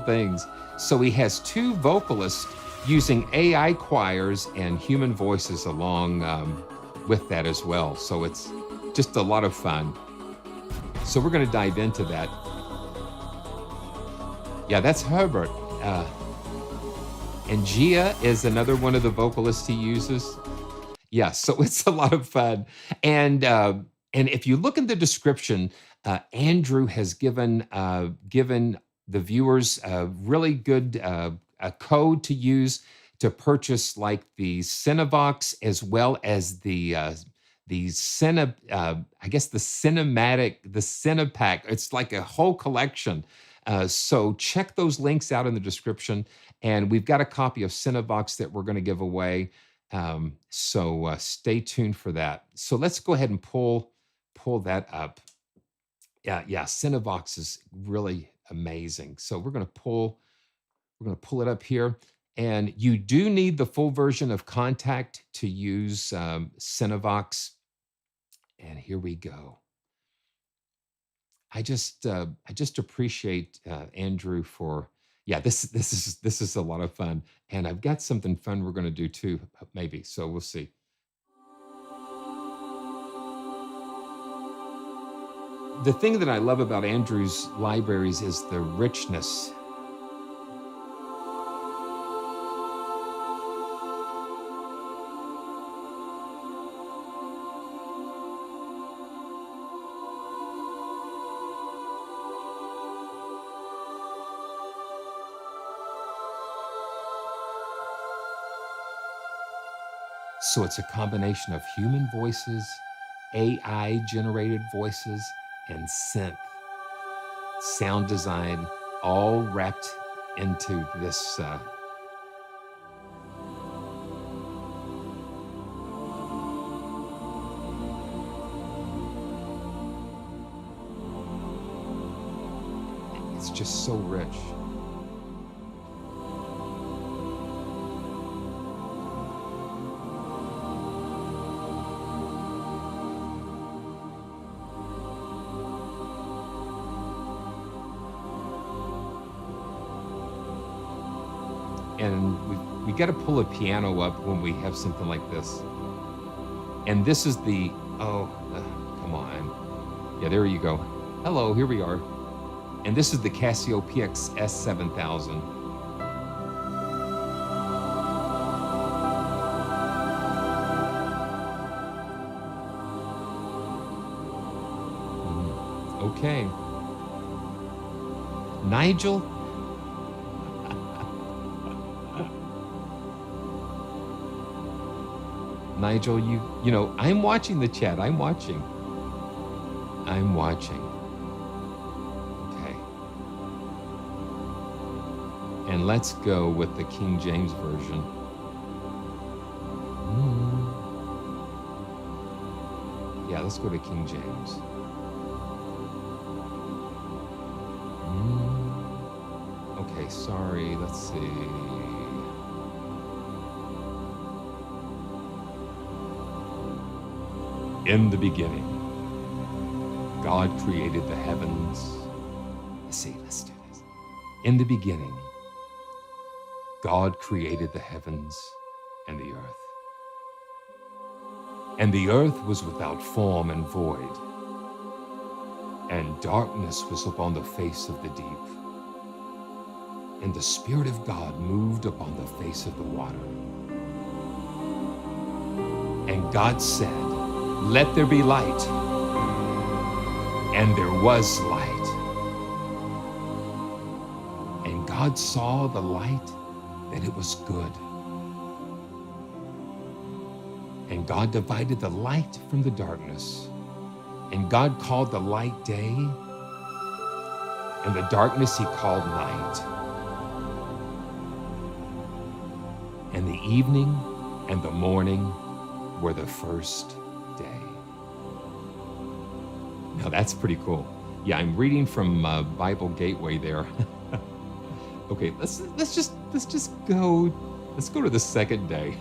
things. So he has 2 vocalists using AI choirs and human voices along with that as well. So it's just a lot of fun. So we're going to dive into that. Yeah, that's Herbert. And Gia is another one of the vocalists he uses. Yeah, so it's a lot of fun. And if you look in the description, Andrew has given the viewers a really good a code to use to purchase like the Cinevox as well as the Cinepack. It's like a whole collection. So check those links out in the description. And we've got a copy of Cinevox that we're going to give away. So stay tuned for that. So let's go ahead and pull pull that up. Yeah, Cinevox is really amazing. So we're going to pull it up here. And you do need the full version of Contact to use Cinevox. And here we go. I just appreciate Andrew for this is a lot of fun, and I've got something fun we're going to do too, maybe. So we'll see. The thing that I love about Andrew's libraries is the richness. So it's a combination of human voices, AI-generated voices, and synth, sound design, all wrapped into this. It's just so rich. And we got to pull a piano up when we have something like this. And this is the, come on. Yeah, there you go. Hello, here we are. And this is the Casio PX S7000. Okay. Nigel? Nigel, you know, I'm watching the chat. I'm watching. Okay. And let's go with the King James Version. Yeah, let's go to King James. Okay, sorry, let's see. In the beginning, God created the heavens. Let's do this. In the beginning, God created the heavens and the earth. And the earth was without form and void, and darkness was upon the face of the deep. And the Spirit of God moved upon the face of the water. And God said, "Let there be light." And there was light. And God saw the light, that it was good. And God divided the light from the darkness. And God called the light day, and the darkness he called night. And the evening and the morning were the first day. Now that's pretty cool. Yeah, I'm reading from Bible Gateway there. Okay, let's go to the second day,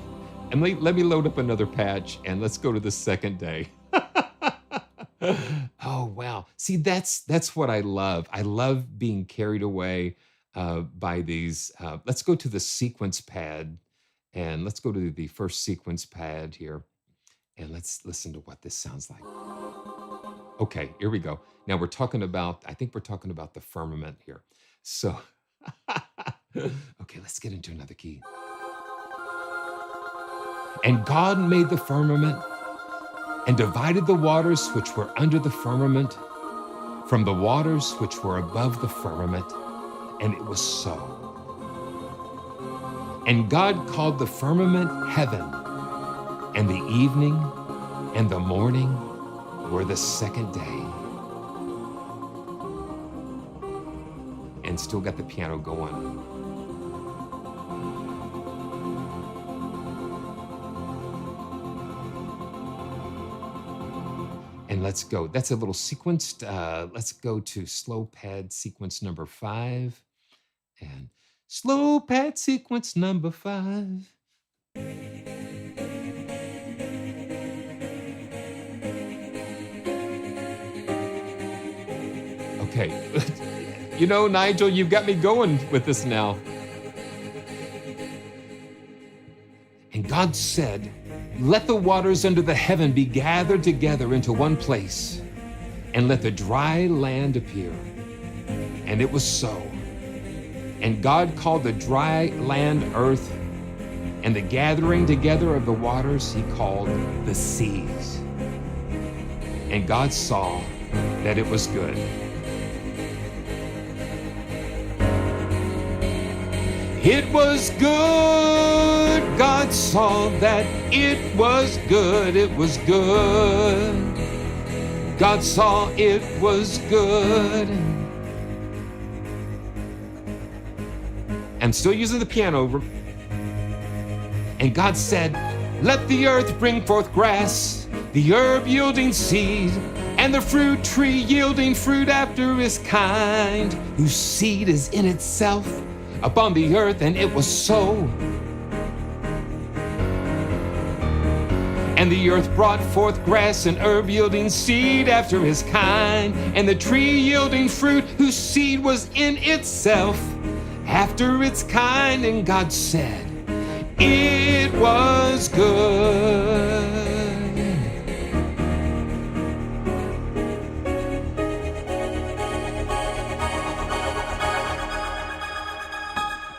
and let me load up another patch, and let's go to the second day. Oh wow! See, that's what I love. I love being carried away by these. Let's go to the sequence pad, and let's go to the first sequence pad here, and let's listen to what this sounds like. Okay, here we go. Now we're talking about, I think we're talking about the firmament here. So, okay, let's get into another key. And God made the firmament and divided the waters which were under the firmament from the waters which were above the firmament, and it was so. And God called the firmament heaven, and the evening and the morning were the second day. And still got the piano going. And And let's go. That's a little sequenced. Let's go to slow pad sequence number 5. And slow pad sequence number 5. Okay. You know, Nigel, you've got me going with this now. And God said, "Let the waters under the heaven be gathered together into one place, and let the dry land appear." And it was so. And God called the dry land earth, and the gathering together of the waters he called the seas. And God saw that it was good. It was good. God saw that it was good. It was good. God saw it was good. I'm still using the piano. And God said, "Let the earth bring forth grass, the herb yielding seed, and the fruit tree yielding fruit after his kind, whose seed is in itself upon the earth." And it was so. And the earth brought forth grass and herb yielding seed after his kind, and the tree yielding fruit whose seed was in itself after its kind. And God said, "It was good."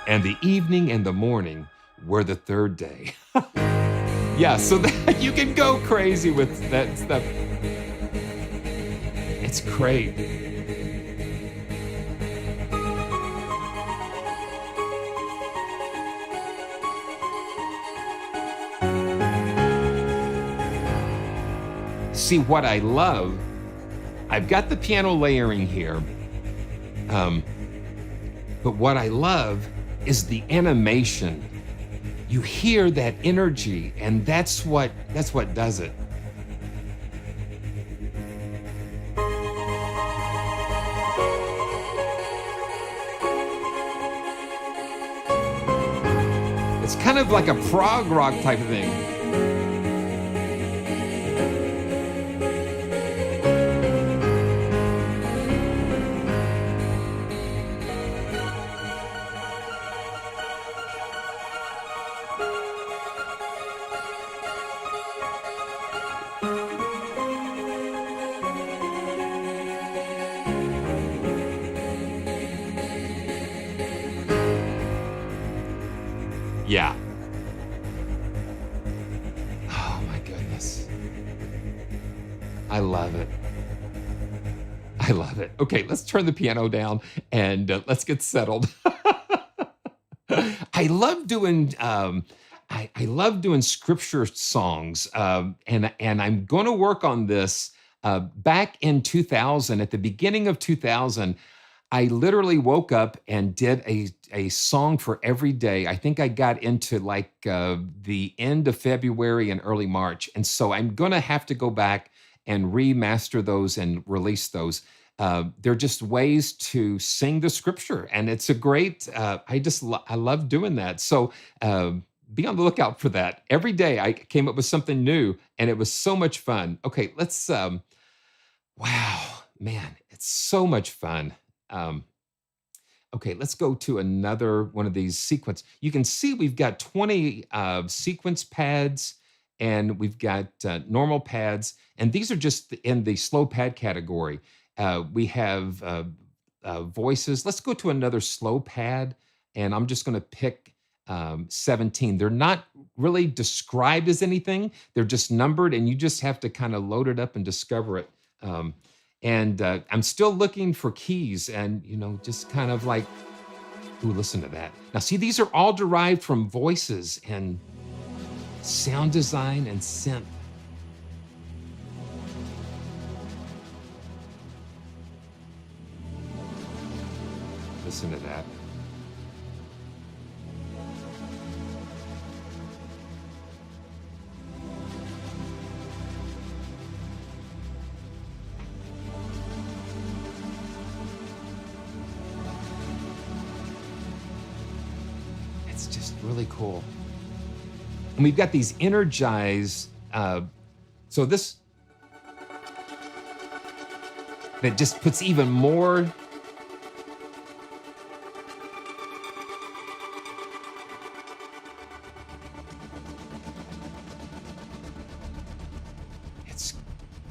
And the evening and the morning were the third day. Yeah, so that you can go crazy with that stuff. It's great. See, what I love, I've got the piano layering here, but what I love is the animation. You hear that energy, and that's what does it. It's kind of like a prog rock type of thing. Yeah. Oh my goodness. I love it. I love it. Okay, let's turn the piano down and let's get settled. I love doing I love doing scripture songs, and I'm going to work on this. Back in 2000, at the beginning of 2000, I literally woke up and did a song for every day. I think I got into like the end of February and early March. And so I'm going to have to go back and remaster those and release those. They're just ways to sing the scripture. And it's a great, I love doing that. So be on the lookout for that. Every day I came up with something new and it was so much fun. Okay, let's, wow, man, it's so much fun. Okay, let's go to another one of these sequence. You can see we've got 20 sequence pads and we've got normal pads. And these are just in the slow pad category. We have voices. Let's go to another slow pad. And I'm just going to pick 17. They're not really described as anything. They're just numbered and you just have to kind of load it up and discover it. And I'm still looking for keys and, you know, just kind of like, ooh, listen to that. Now, see, these are all derived from voices and sound design and synth. Listen to that. Really cool. And we've got these energize. So this that just puts even more. It's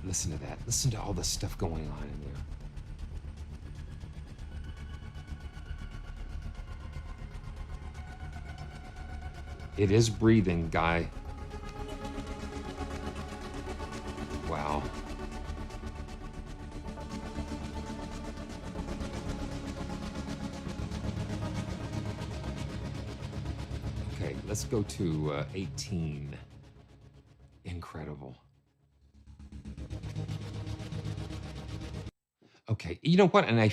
listen to that. Listen to all the stuff going on in there. It is breathing, guy. Wow. Okay, let's go to 18. Incredible. Okay, you know what? And I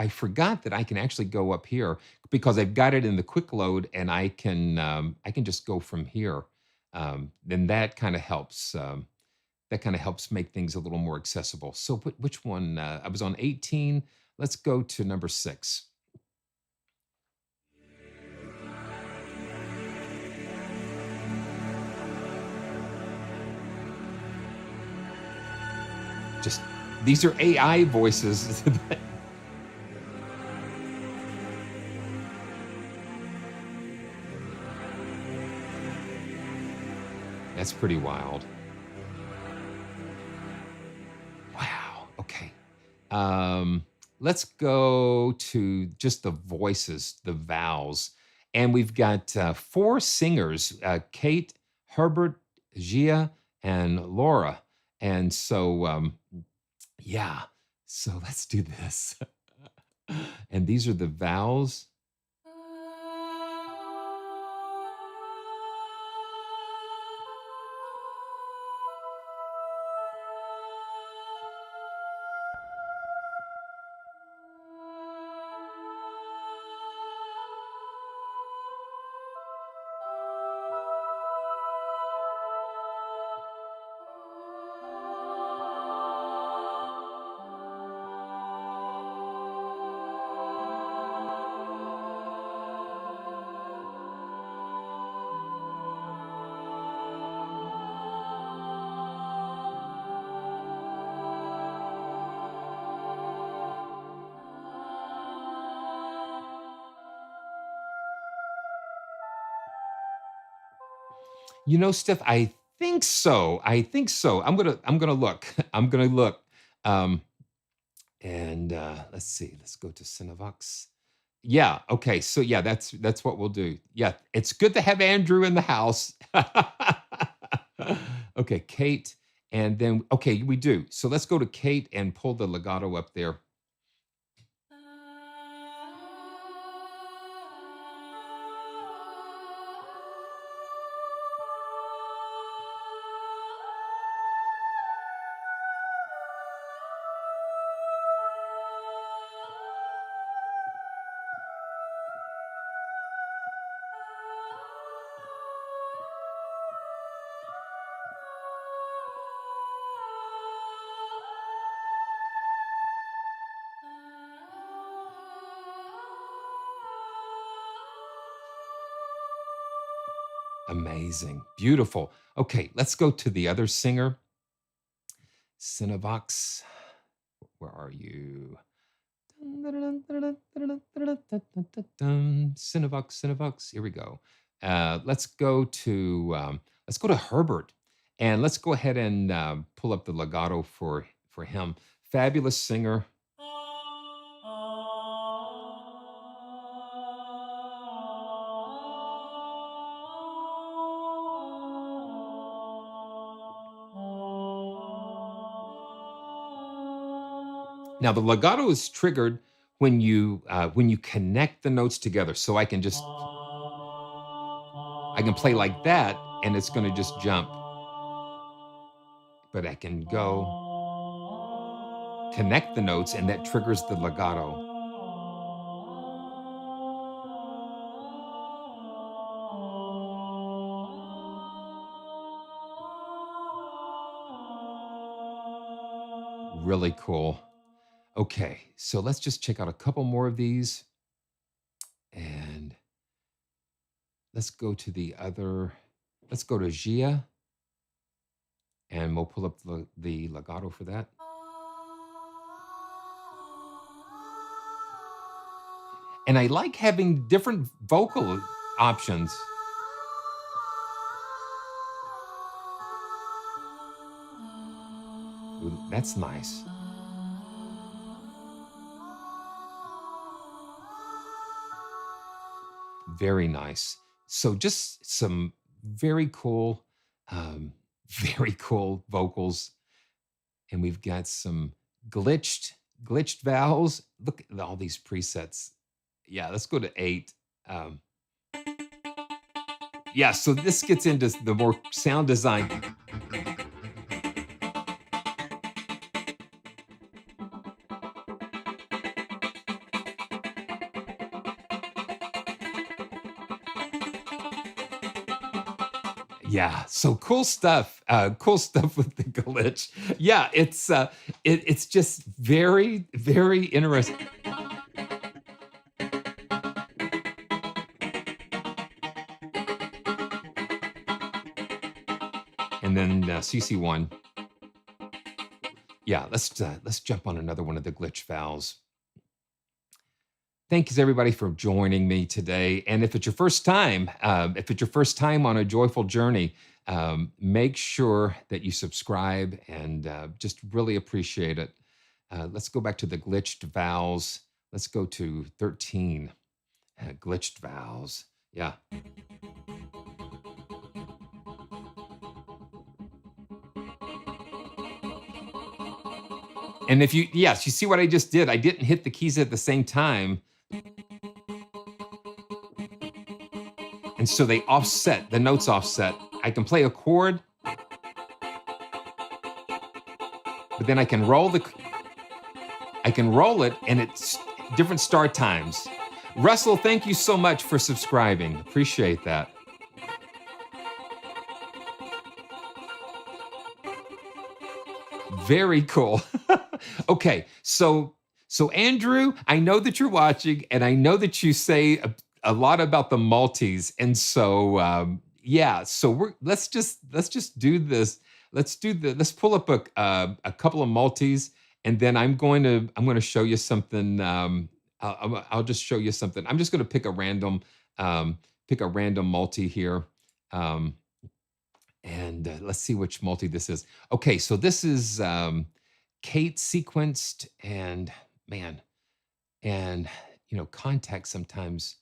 forgot that I can actually go up here because I've got it in the quick load, and I can just go from here. Then that kind of helps. That kind of helps make things a little more accessible. So, which one? I was on 18. Let's go to number 6. Just these are AI voices. That's pretty wild. Wow. Okay. Let's go to just the voices, the vowels. And we've got 4 singers, Kate, Herbert, Gia, and Laura. And so, yeah. So let's do this. And these are the vowels. You know, Steph, I think so. I think so. I'm gonna look. I'm gonna look. Um, and let's see. Let's go to Cinevox. Yeah. Okay. So yeah, that's what we'll do. Yeah, it's good to have Andrew in the house. Okay, Kate, and then okay, we do. So let's go to Kate and pull the legato up there. Amazing. Beautiful. Okay, let's go to the other singer. Cinevox. Where are you? Cinevox, Cinevox. Here we go. Let's go to Herbert, and let's go ahead and pull up the legato for him. Fabulous singer. Now the legato is triggered when you connect the notes together. So I can play like that, and it's going to just jump. But I can go connect the notes, and that triggers the legato. Really cool. Okay, so let's just check out a couple more of these. And let's go to the other, let's go to Gia, and we'll pull up the legato for that. And I like having different vocal options. Ooh, that's nice. Very nice. So just some very cool, um, very cool vocals. And we've got some glitched vowels. Look at all these presets. Yeah, let's go to 8. Um, yeah, so this gets into the more sound design. Yeah, so cool stuff. Cool stuff with the glitch. Yeah, it's just very, very interesting. And then CC1. Yeah, let's jump on another one of the glitch vowels. Thanks everybody for joining me today. And if it's your first time, on a joyful journey, make sure that you subscribe, and just really appreciate it. Let's go back to the glitched vowels. Let's go to 13. Glitched vowels. Yeah. And if you, yes, you see what I just did? I didn't hit the keys at the same time. And so they offset, the notes offset. I can play a chord, but then I can roll it, and it's different start times. Russell, thank you so much for subscribing. Appreciate that. Very cool. Okay, so Andrew, I know that you're watching, and I know that you say a lot about the multis, and so yeah. So let's just do this. Let's pull up a couple of multis, and then I'm going to show you something. I'll just show you something. I'm just going to pick a random multi here. And let's see which multi this is. Okay, so this is Kate sequenced, and man, and context sometimes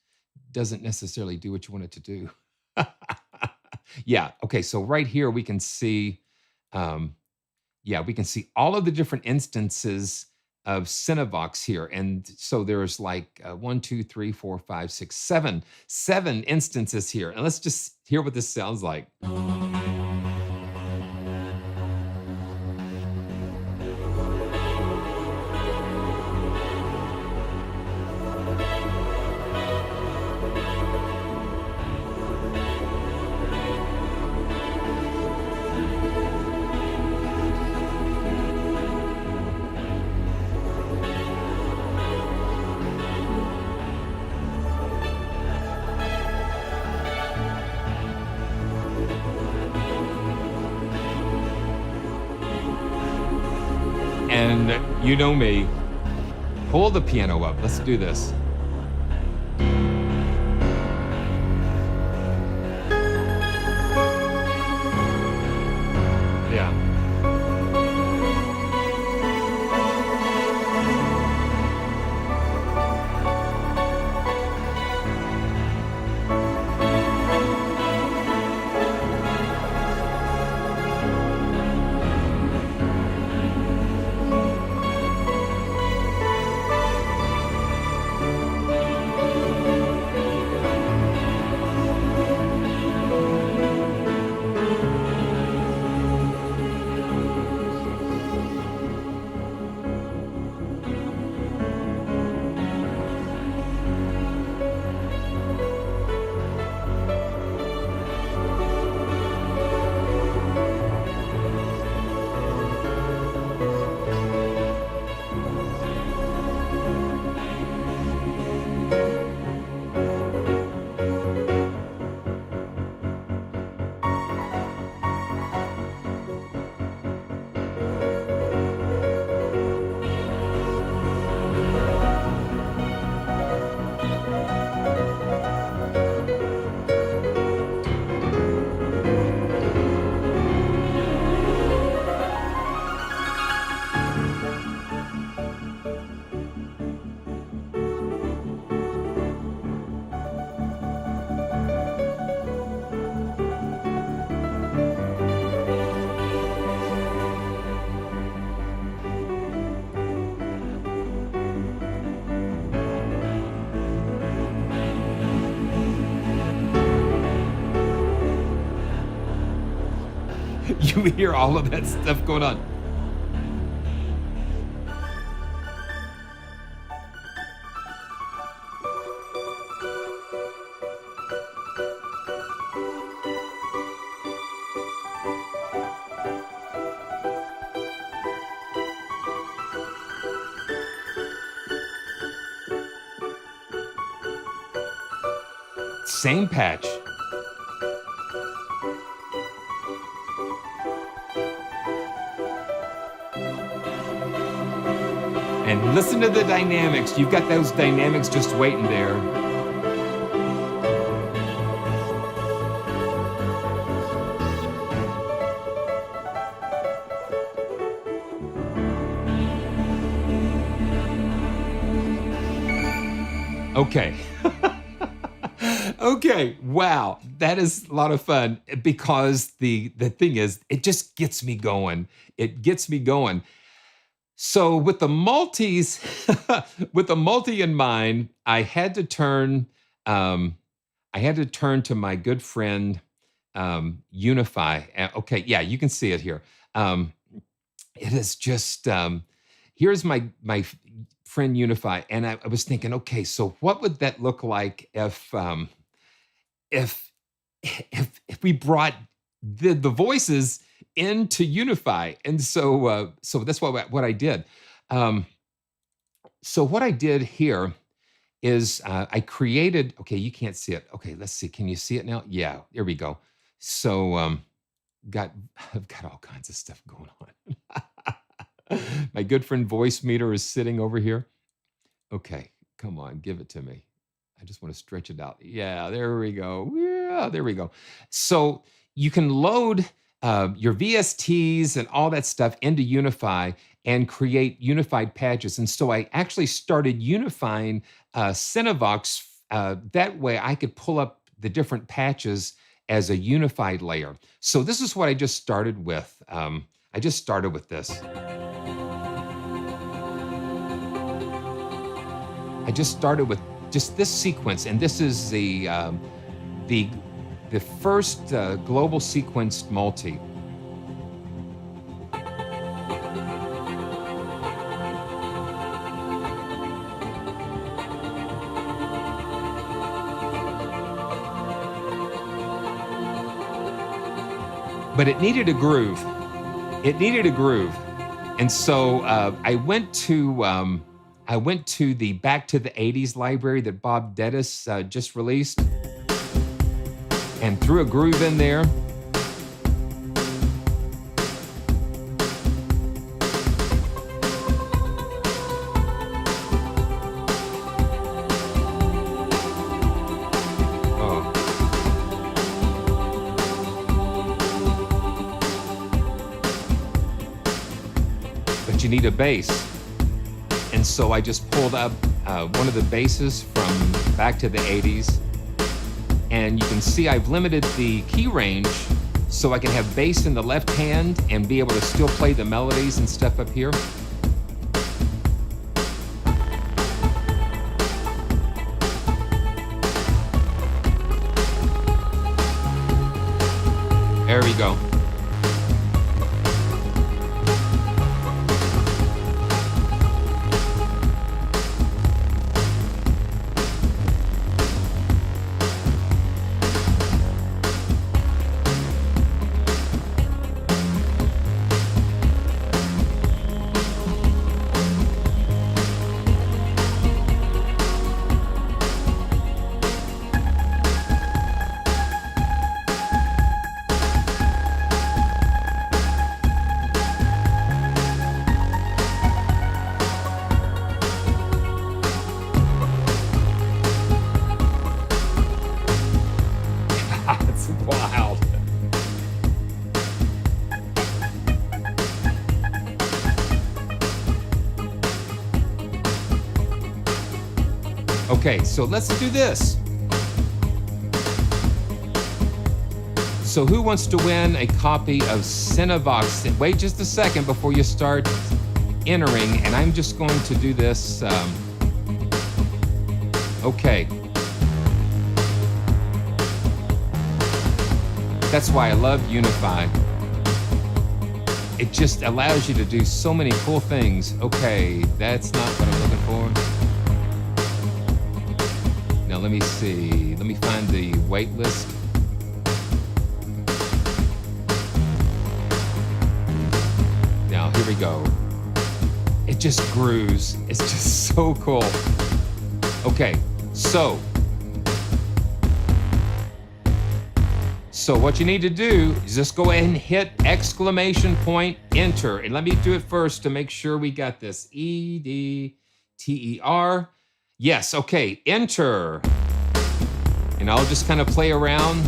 doesn't necessarily do what you want it to do. Yeah, okay, so right here we can see, we can see all of the different instances of Cinevox here. And so there's like 1, 2, 3, 4, 5, 6, 7 instances here. And let's just hear what this sounds like. And you know me, pull the piano up. Let's do this. Yeah. you hear all of that stuff going on. Same patch. And listen to the dynamics. You've got those dynamics just waiting there. Okay. Okay, wow, that is a lot of fun because the thing is, it just gets me going. It gets me going. So with the multis, with the multi in mind, I had to turn to my good friend Unify. Okay, yeah, you can see it here. It is just here's my friend Unify, and I was thinking, okay, so what would that look like if if we brought the voices into Unify? And so that's what I did. So what I did here is I created. Okay, you can't see it. Okay, let's see. Can you see it now? Yeah, there we go. So I've got all kinds of stuff going on. My good friend Voice Meter is sitting over here. Okay, come on, give it to me. I just want to stretch it out. Yeah, there we go. Yeah, there we go. So you can load your VSTs and all that stuff into Unify and create unified patches. And so I actually started unifying Cinevox. That way I could pull up the different patches as a unified layer. So this is what I just started with. I just started with this. I just started with just this sequence, and this is the first global sequenced multi. But it needed a groove. It needed a groove, and so I went to the Back to the 80s library that Bob Dedis just released and threw a groove in there. Oh. But you need a bass. And so I just pulled up one of the basses from Back to the 80s. And you can see I've limited the key range so I can have bass in the left hand and be able to still play the melodies and stuff up here. There we go. That's wild. Okay, so let's do this. So who wants to win a copy of Cinevox? Wait just a second before you start entering, and I'm just going to do this. Okay. That's why I love Unify. It just allows you to do so many cool things. Okay, that's not what I'm looking for. Now let me see. Let me find the wait list. Now here we go. It just grooves. It's just so cool. Okay, so what you need to do is just go ahead and hit exclamation point, enter. And let me do it first to make sure we got this. EDTER. Yes, okay, enter. And I'll just kind of play around.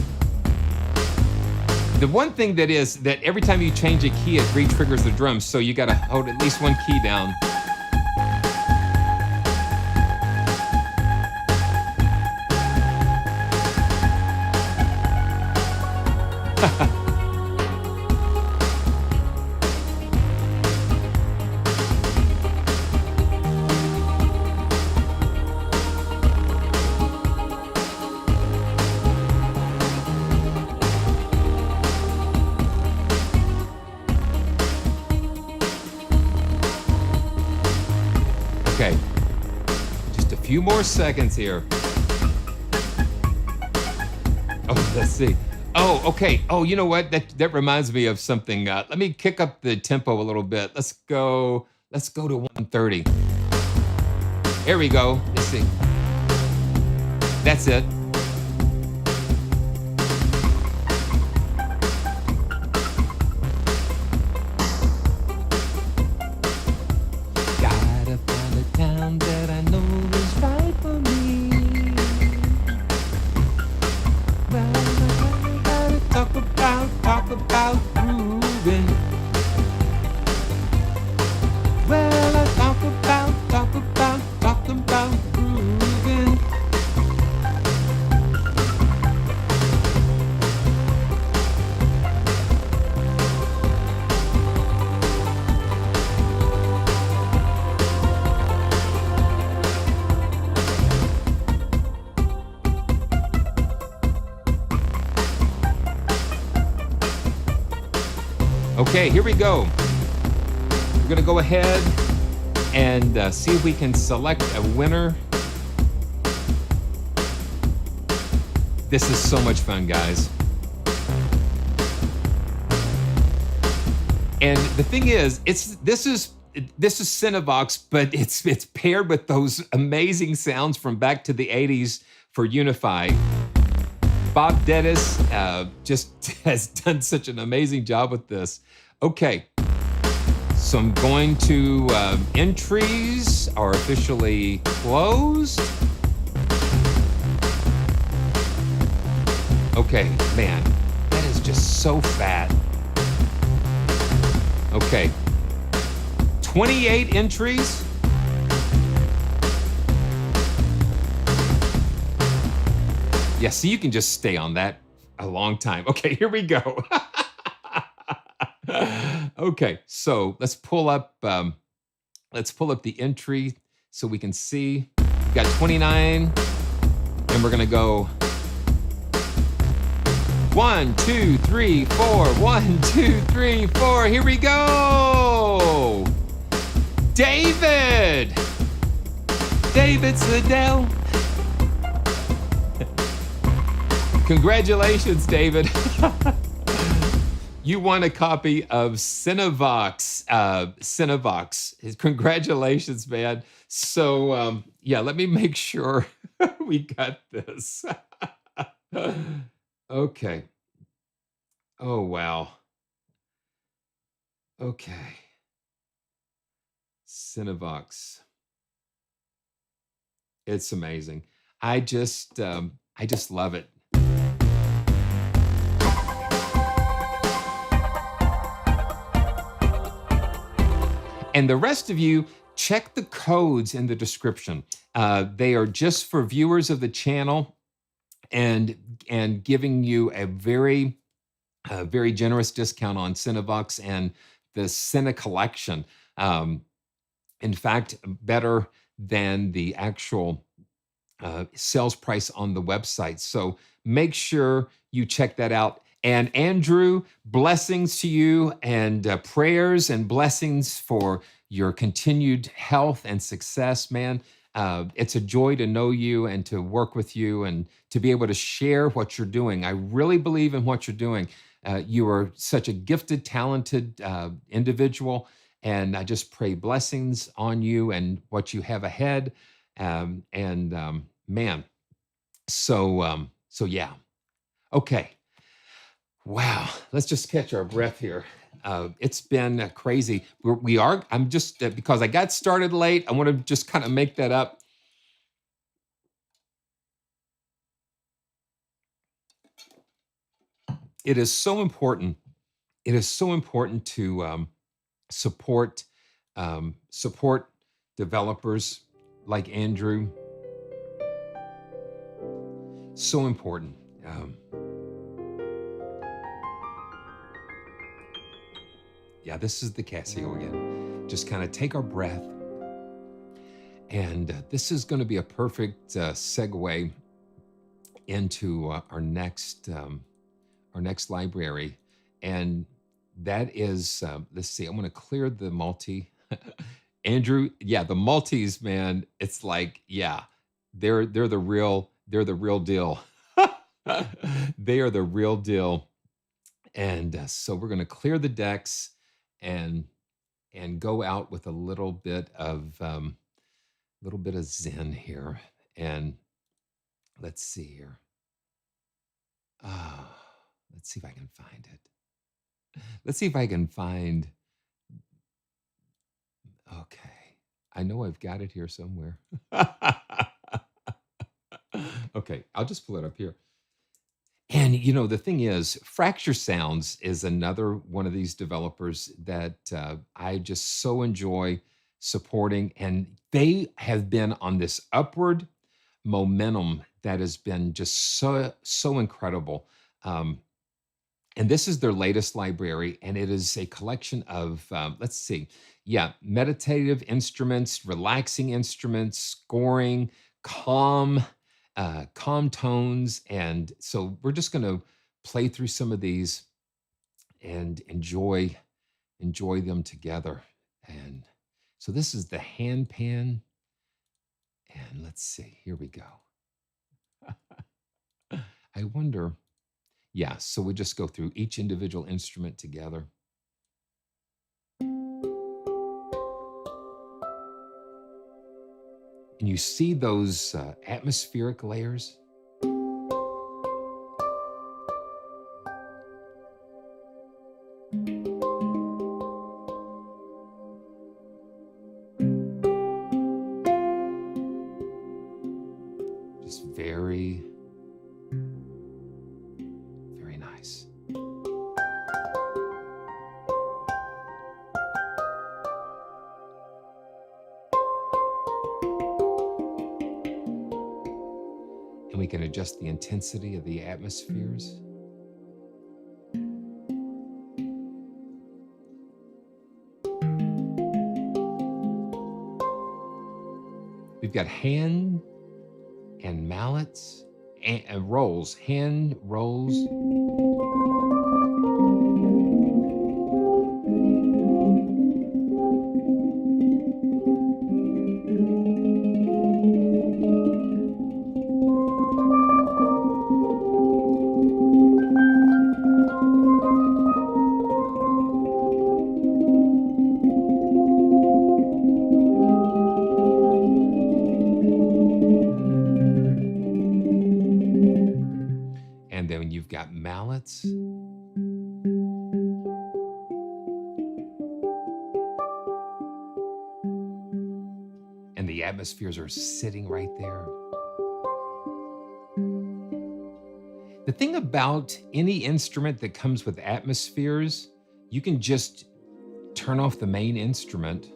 The one thing that is that every time you change a key, it re-triggers the drums. So you gotta hold at least one key down. Okay, just a few more seconds here. Oh, let's see. Oh, okay. Oh, you know what? That reminds me of something. Let me kick up the tempo a little bit. Let's go to 130. Here we go. Let's see. That's it. Gotta find a town that I know is right for me. Well, I gotta talk about grooving. Well, I talk about grooving. Okay, here we go. We're gonna go ahead and see if we can select a winner. This is so much fun, guys. And the thing is, this is Cinevox, but it's paired with those amazing sounds from back to the 80s for Unify. Bob Dennis just has done such an amazing job with this. Okay, so I'm going to, entries are officially closed. Okay, man, that is just so fat. Okay, 28 entries. Yeah, so you can just stay on that a long time. Okay, here we go. Okay, so let's pull up the entry so we can see. We've got 29, and we're gonna go 1, 2, 3, 4. 1, 2, 3, 4. Here we go. David Slidell. Congratulations, David. You won a copy of Cinevox. Congratulations, man. So, yeah, let me make sure we got this. Okay. Oh, wow. Okay. Cinevox. It's amazing. I just love it. And the rest of you, check the codes in the description. They are just for viewers of the channel and giving you a very generous discount on Cinevox and the Cine collection. In fact, better than the actual sales price on the website. So make sure you check that out. And Andrew, blessings to you and prayers and blessings for your continued health and success, man. It's a joy to know you and to work with you and to be able to share what you're doing. I really believe in what you're doing. You are such a gifted, talented individual, and I just pray blessings on you and what you have ahead. Man, so yeah. Okay. Wow, let's just catch our breath here. It's been crazy. I'm just, because I got started late, I want to just kind of make that up. It is so important. It is so important to support support developers like Andrew. So important. Um, yeah, this is the Casio again. Just kind of take our breath. And this is going to be a perfect segue into our next library, and that is let's see. I'm going to clear the multi. Andrew, yeah, the multis, man. It's like, yeah, they're the real deal. They are the real deal, and so we're going to clear the decks and go out with a little bit of zen here, and let's see here. Ah, let's see if I can find it. Let's see if I can find. Okay, I know I've got it here somewhere. Okay, I'll just pull it up here. And the thing is, Fracture Sounds is another one of these developers that I just so enjoy supporting, and they have been on this upward momentum that has been just so incredible. Um, and this is their latest library, and it is a collection of let's see, yeah, meditative instruments, relaxing instruments, scoring, calm, calm tones, and so we're just going to play through some of these and enjoy them together. And so this is the hand pan, and let's see, here we go. I wonder. Yeah, so we just go through each individual instrument together. And you see those atmospheric layers. Just very, very nice. And we can adjust the intensity of the atmospheres. We've got hand and mallets and rolls, hand rolls. And then you've got mallets. And the atmospheres are sitting right there. The thing about any instrument that comes with atmospheres, you can just turn off the main instrument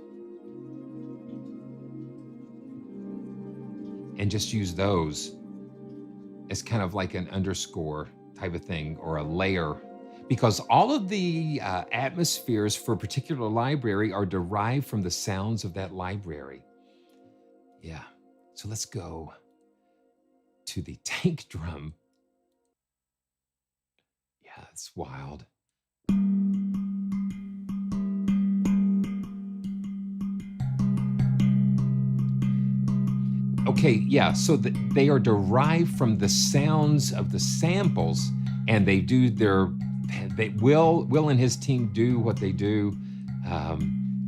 and just use those as kind of like an underscore type of thing or a layer, because all of the atmospheres for a particular library are derived from the sounds of that library. Yeah, so let's go to the tank drum. That's wild. Okay, yeah, so they are derived from the sounds of the samples, and Will and his team do what they do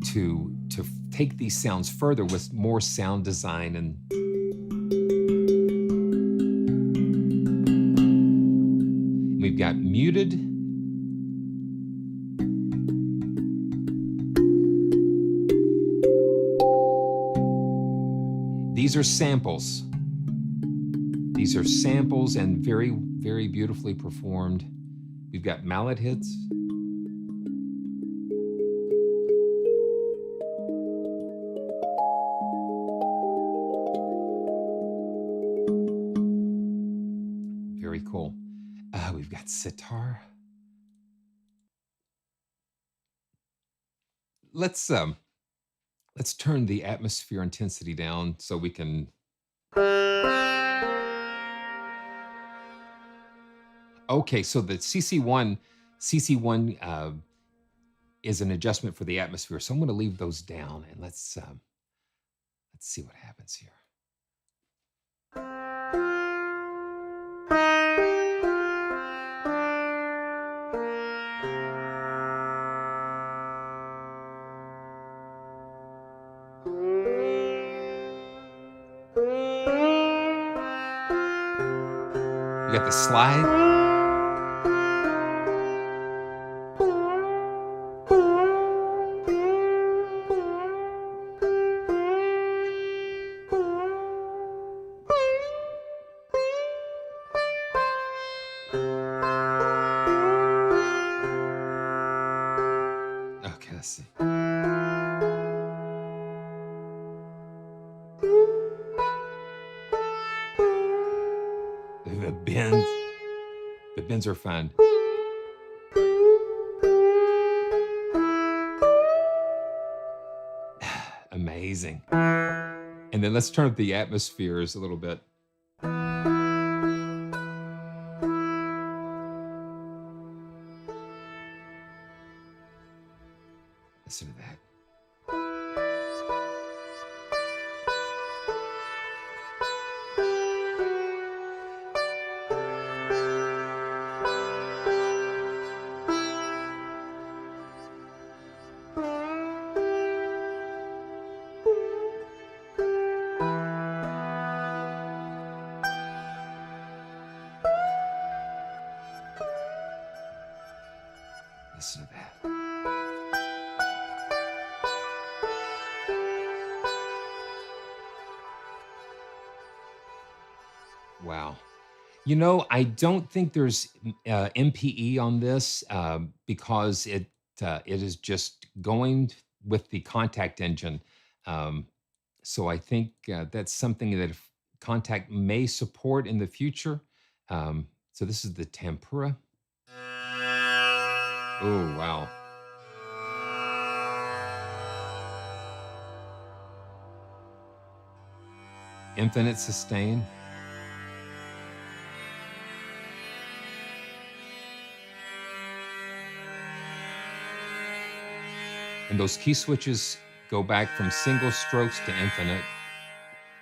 to take these sounds further with more sound design. And we've got muted. These are samples. These are samples and very, very beautifully performed. We've got mallet hits. Very cool. We've got sitar. Let's turn the atmosphere intensity down so we can. Okay, so the CC1 is an adjustment for the atmosphere. So I'm going to leave those down, and let's see what happens here. You got the slide. Okay, let's see. The bends are fun. Amazing. And then let's turn up the atmospheres a little bit. Listen to that. Listen to that. Wow. You know, I don't think there's MPE on this because it is just going with the contact engine. So I think that's something that if Contact may support in the future. So this is the tempura. Oh, wow. Infinite sustain. And those key switches go back from single strokes to infinite.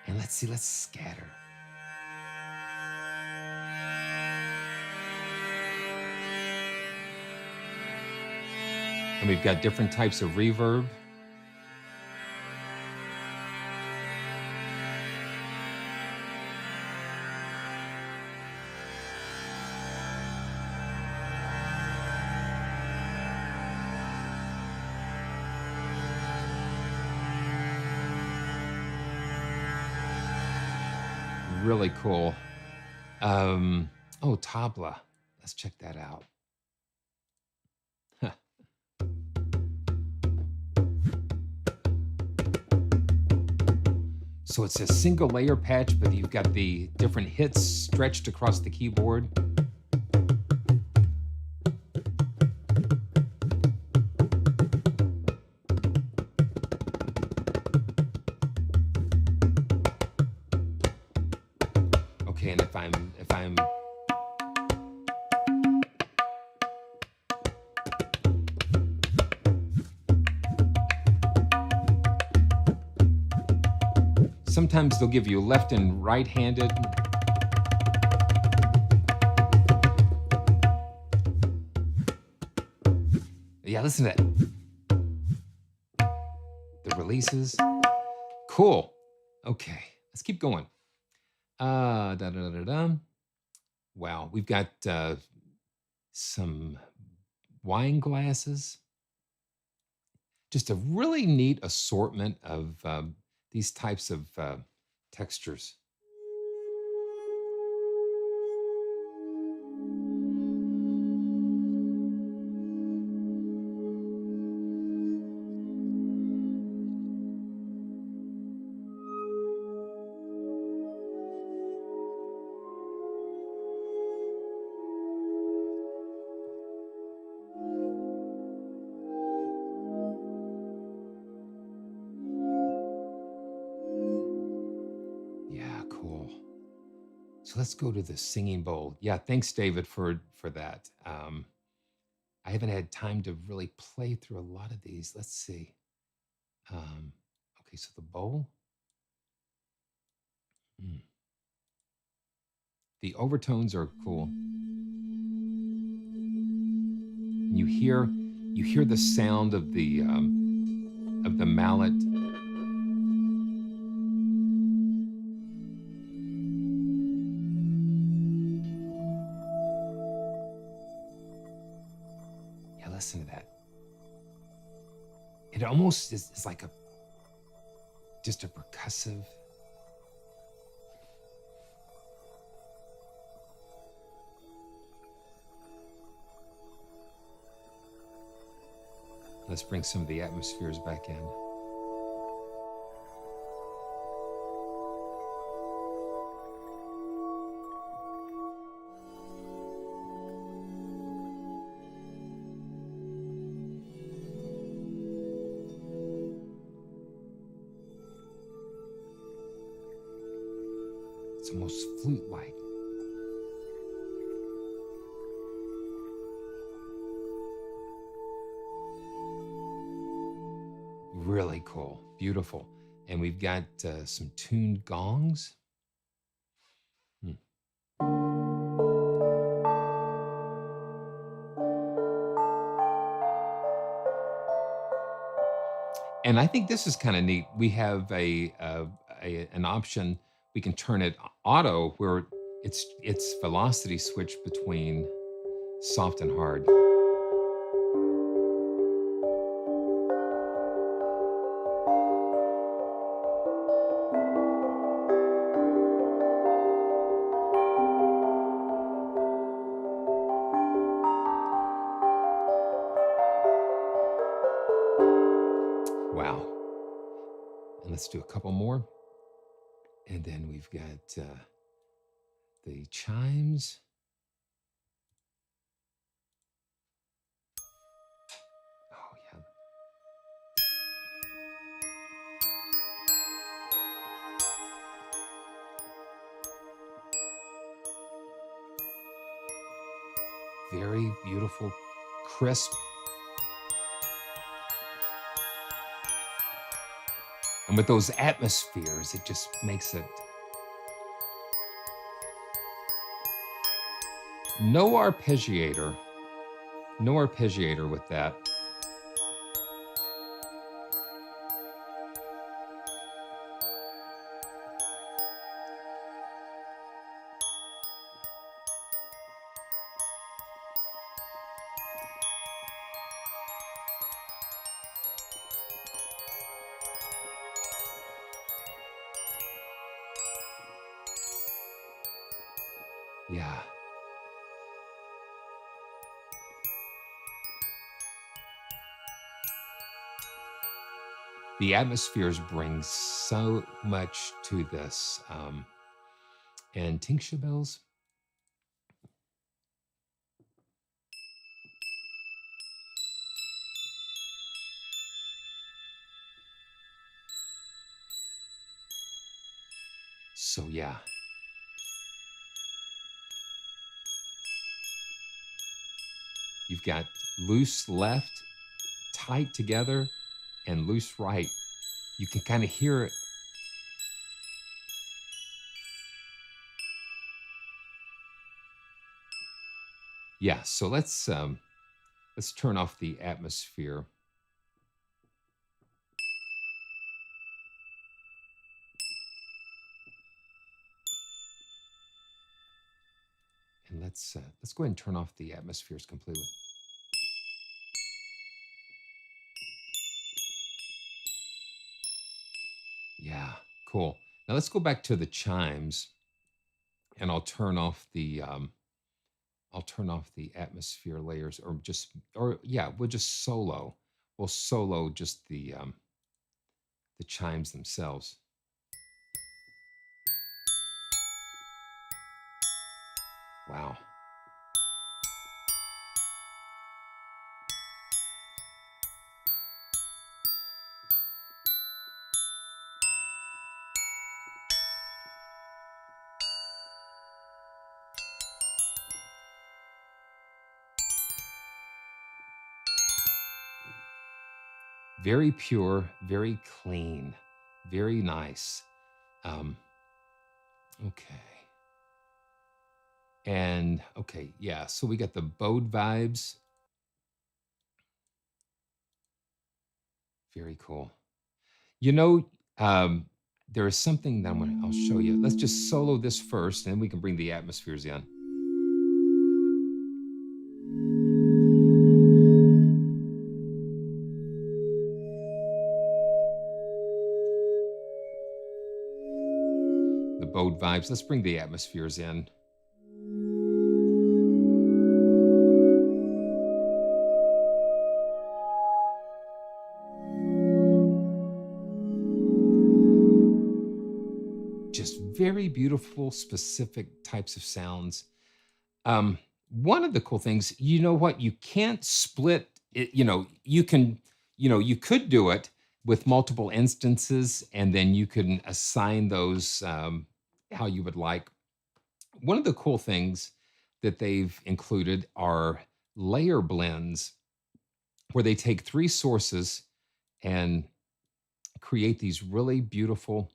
And let's see, let's scatter. And we've got different types of reverb. Really cool. Oh, tabla. Let's check that out. So it's a single layer patch, but you've got the different hits stretched across the keyboard. Okay, and if I'm Sometimes they'll give you left and right-handed. Yeah, listen to that. The releases. Cool. Okay, let's keep going. Wow, we've got some wine glasses. Just a really neat assortment of these types of textures. Yeah, cool. So let's go to the singing bowl. Yeah, thanks, David, for that. I haven't had time to really play through a lot of these. Let's see. Okay, so the bowl. The overtones are cool. And you hear the sound of the mallet. Yeah, listen to that. It almost is like just a percussive. Let's bring some of the atmospheres back in. It's almost flute-like. Really cool, beautiful. And we've got some tuned gongs. And I think this is kind of neat. We have an option. We can turn it auto where it's velocity switch between soft and hard. Wow. And let's do a couple more. And then we've got the chimes. Oh, yeah. Very beautiful, crisp. And with those atmospheres, it just makes it. No arpeggiator with that. Yeah. The atmospheres bring so much to this. And tincture bells. So yeah. You've got loose left, tight together, and loose right. You can kind of hear it. Yeah, so let's turn off the atmosphere. And let's go ahead and turn off the atmospheres completely. Yeah, cool. Now let's go back to the chimes, and I'll turn off the atmosphere layers, or yeah, we'll just solo. We'll solo just the chimes themselves. Wow. Very pure, very clean, very nice. Okay. And okay, yeah, so we got the bowed vibes. Very cool. You know, there is something that I'll show you. Let's just solo this first, and then we can bring the atmospheres in. The bowed vibes. Let's bring the atmospheres in. Just very beautiful, specific types of sounds. One of the cool things, you know what, you can't split it, you can, you could do it with multiple instances, and then you can assign those how you would like. One of the cool things that they've included are layer blends, where they take three sources and create these really beautiful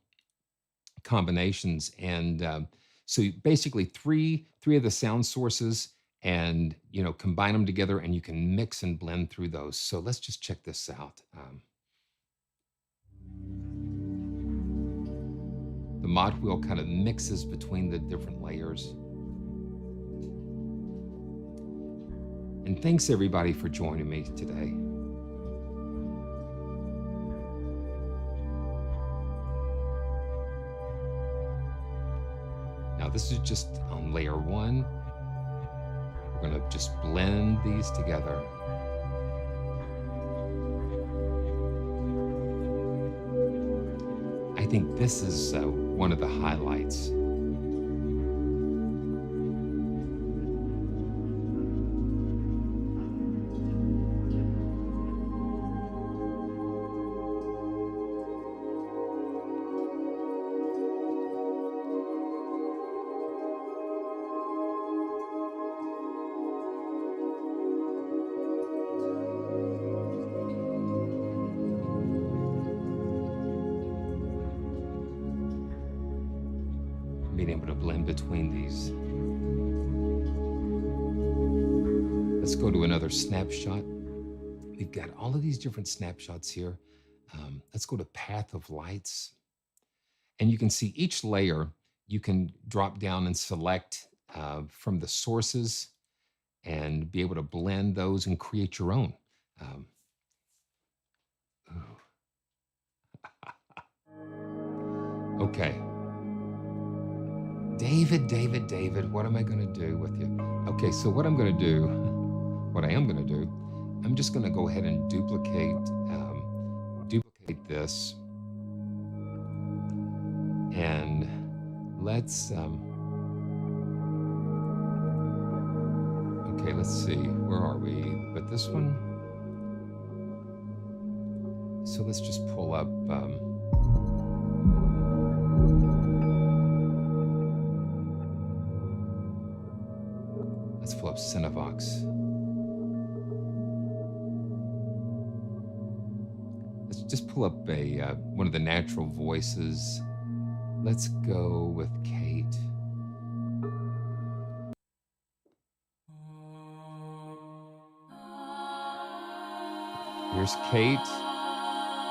combinations. And so basically three of the sound sources, and combine them together, and you can mix and blend through those. So let's just check this out. The mod wheel kind of mixes between the different layers. And thanks everybody for joining me today. Now this is just on layer one. We're going to just blend these together. I think this is one of the highlights. Being able to blend between these. Let's go to another snapshot. We've got all of these different snapshots here. Let's go to Path of Lights. And you can see each layer, you can drop down and select from the sources and be able to blend those and create your own. Okay. David, what am I going to do with you? Okay, so what I am going to do, I'm just going to go ahead and duplicate this, and let's okay, let's see, where are we? But this one. So let's just pull up. Let's pull up Cinevox. Let's just pull up a one of the natural voices. Let's go with Kate. There's Kate.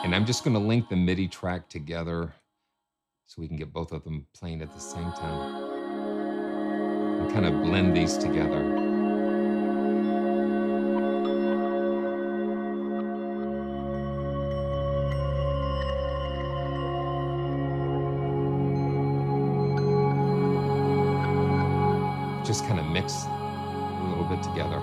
And I'm just going to link the MIDI track together so we can get both of them playing at the same time. And kind of blend these together. Just kind of mix a little bit together.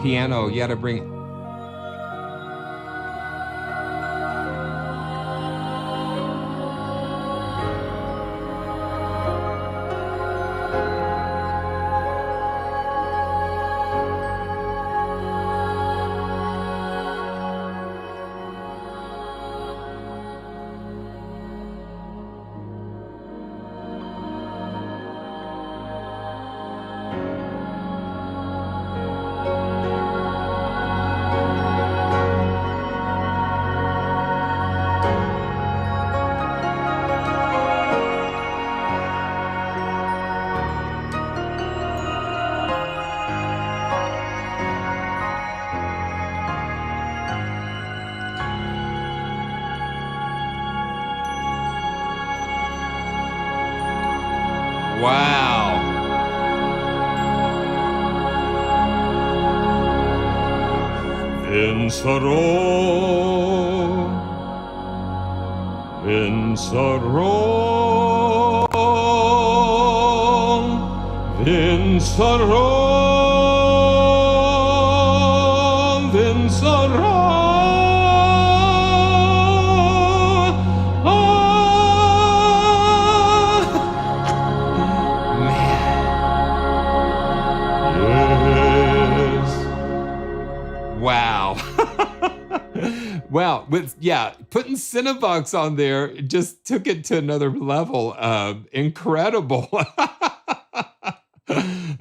Piano, you gotta bring. Wow. Vincerò, vincerò, vincerò, vincerò. Wow. Wow. Yeah, putting Cinevox on there just took it to another level. Incredible.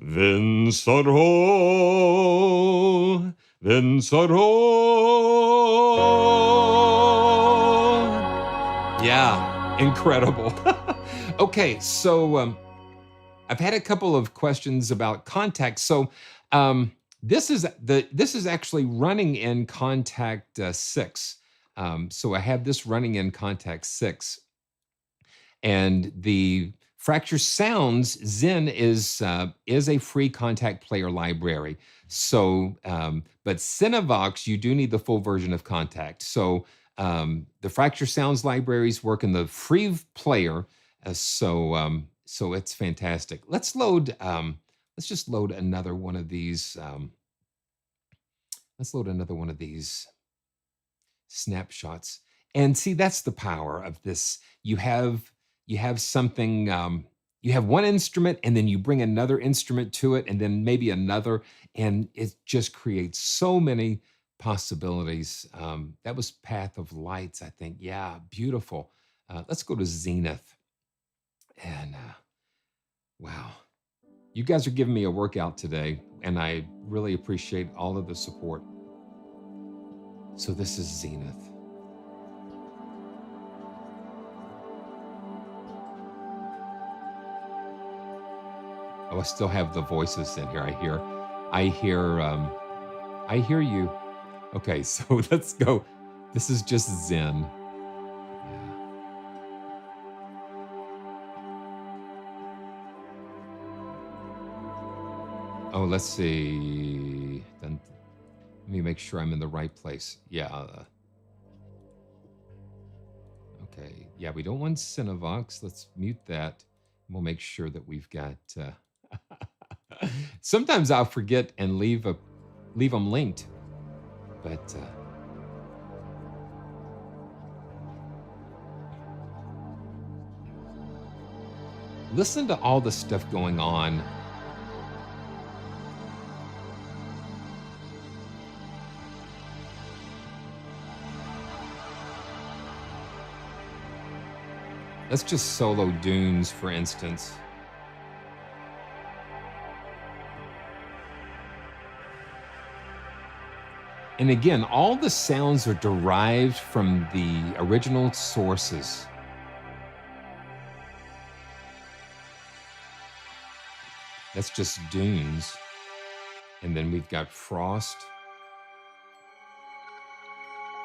Vincerò, vincerò. Yeah, incredible. Okay, so I've had a couple of questions about Contact. So this is actually running in Contact 6. So I have this running in Contact 6, and the Fracture Sounds Zen is a free Contact player library. So, but Cinevox, you do need the full version of Contact. So the Fracture Sounds libraries work in the free player. So it's fantastic. Let's load. Let's just load another one of these. Let's load another one of these snapshots. And see, that's the power of this. You have something, you have one instrument, and then you bring another instrument to it, and then maybe another, and it just creates so many possibilities. That was Path of Lights, I think. Yeah, beautiful. Let's go to Zenith. And wow, you guys are giving me a workout today, and I really appreciate all of the support. So this is Zenith. Oh, I still have the voices in here. I hear you. Okay, so let's go. This is just zen. Yeah. Oh, let's see. Let me make sure I'm in the right place. Yeah. Okay. Yeah, we don't want Cinevox. Let's mute that. We'll make sure that we've got. Sometimes I'll forget and leave them linked, but listen to all the stuff going on. Let's just solo Dunes, for instance. And again, all the sounds are derived from the original sources. That's just Dunes. And then we've got Frost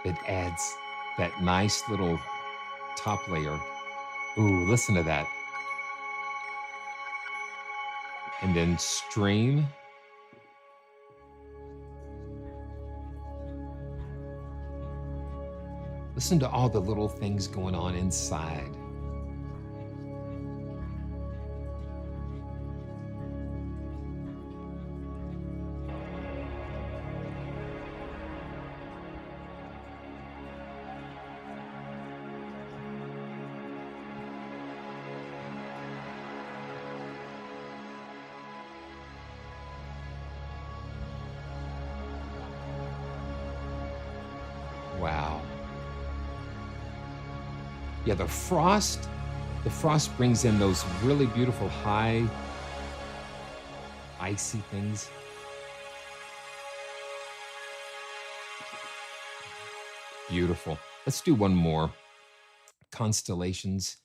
that adds that nice little top layer. Ooh, listen to that. And then Stream. Listen to all the little things going on inside. Wow. Yeah, the frost brings in those really beautiful high, icy things. Beautiful. Let's do one more. Constellations.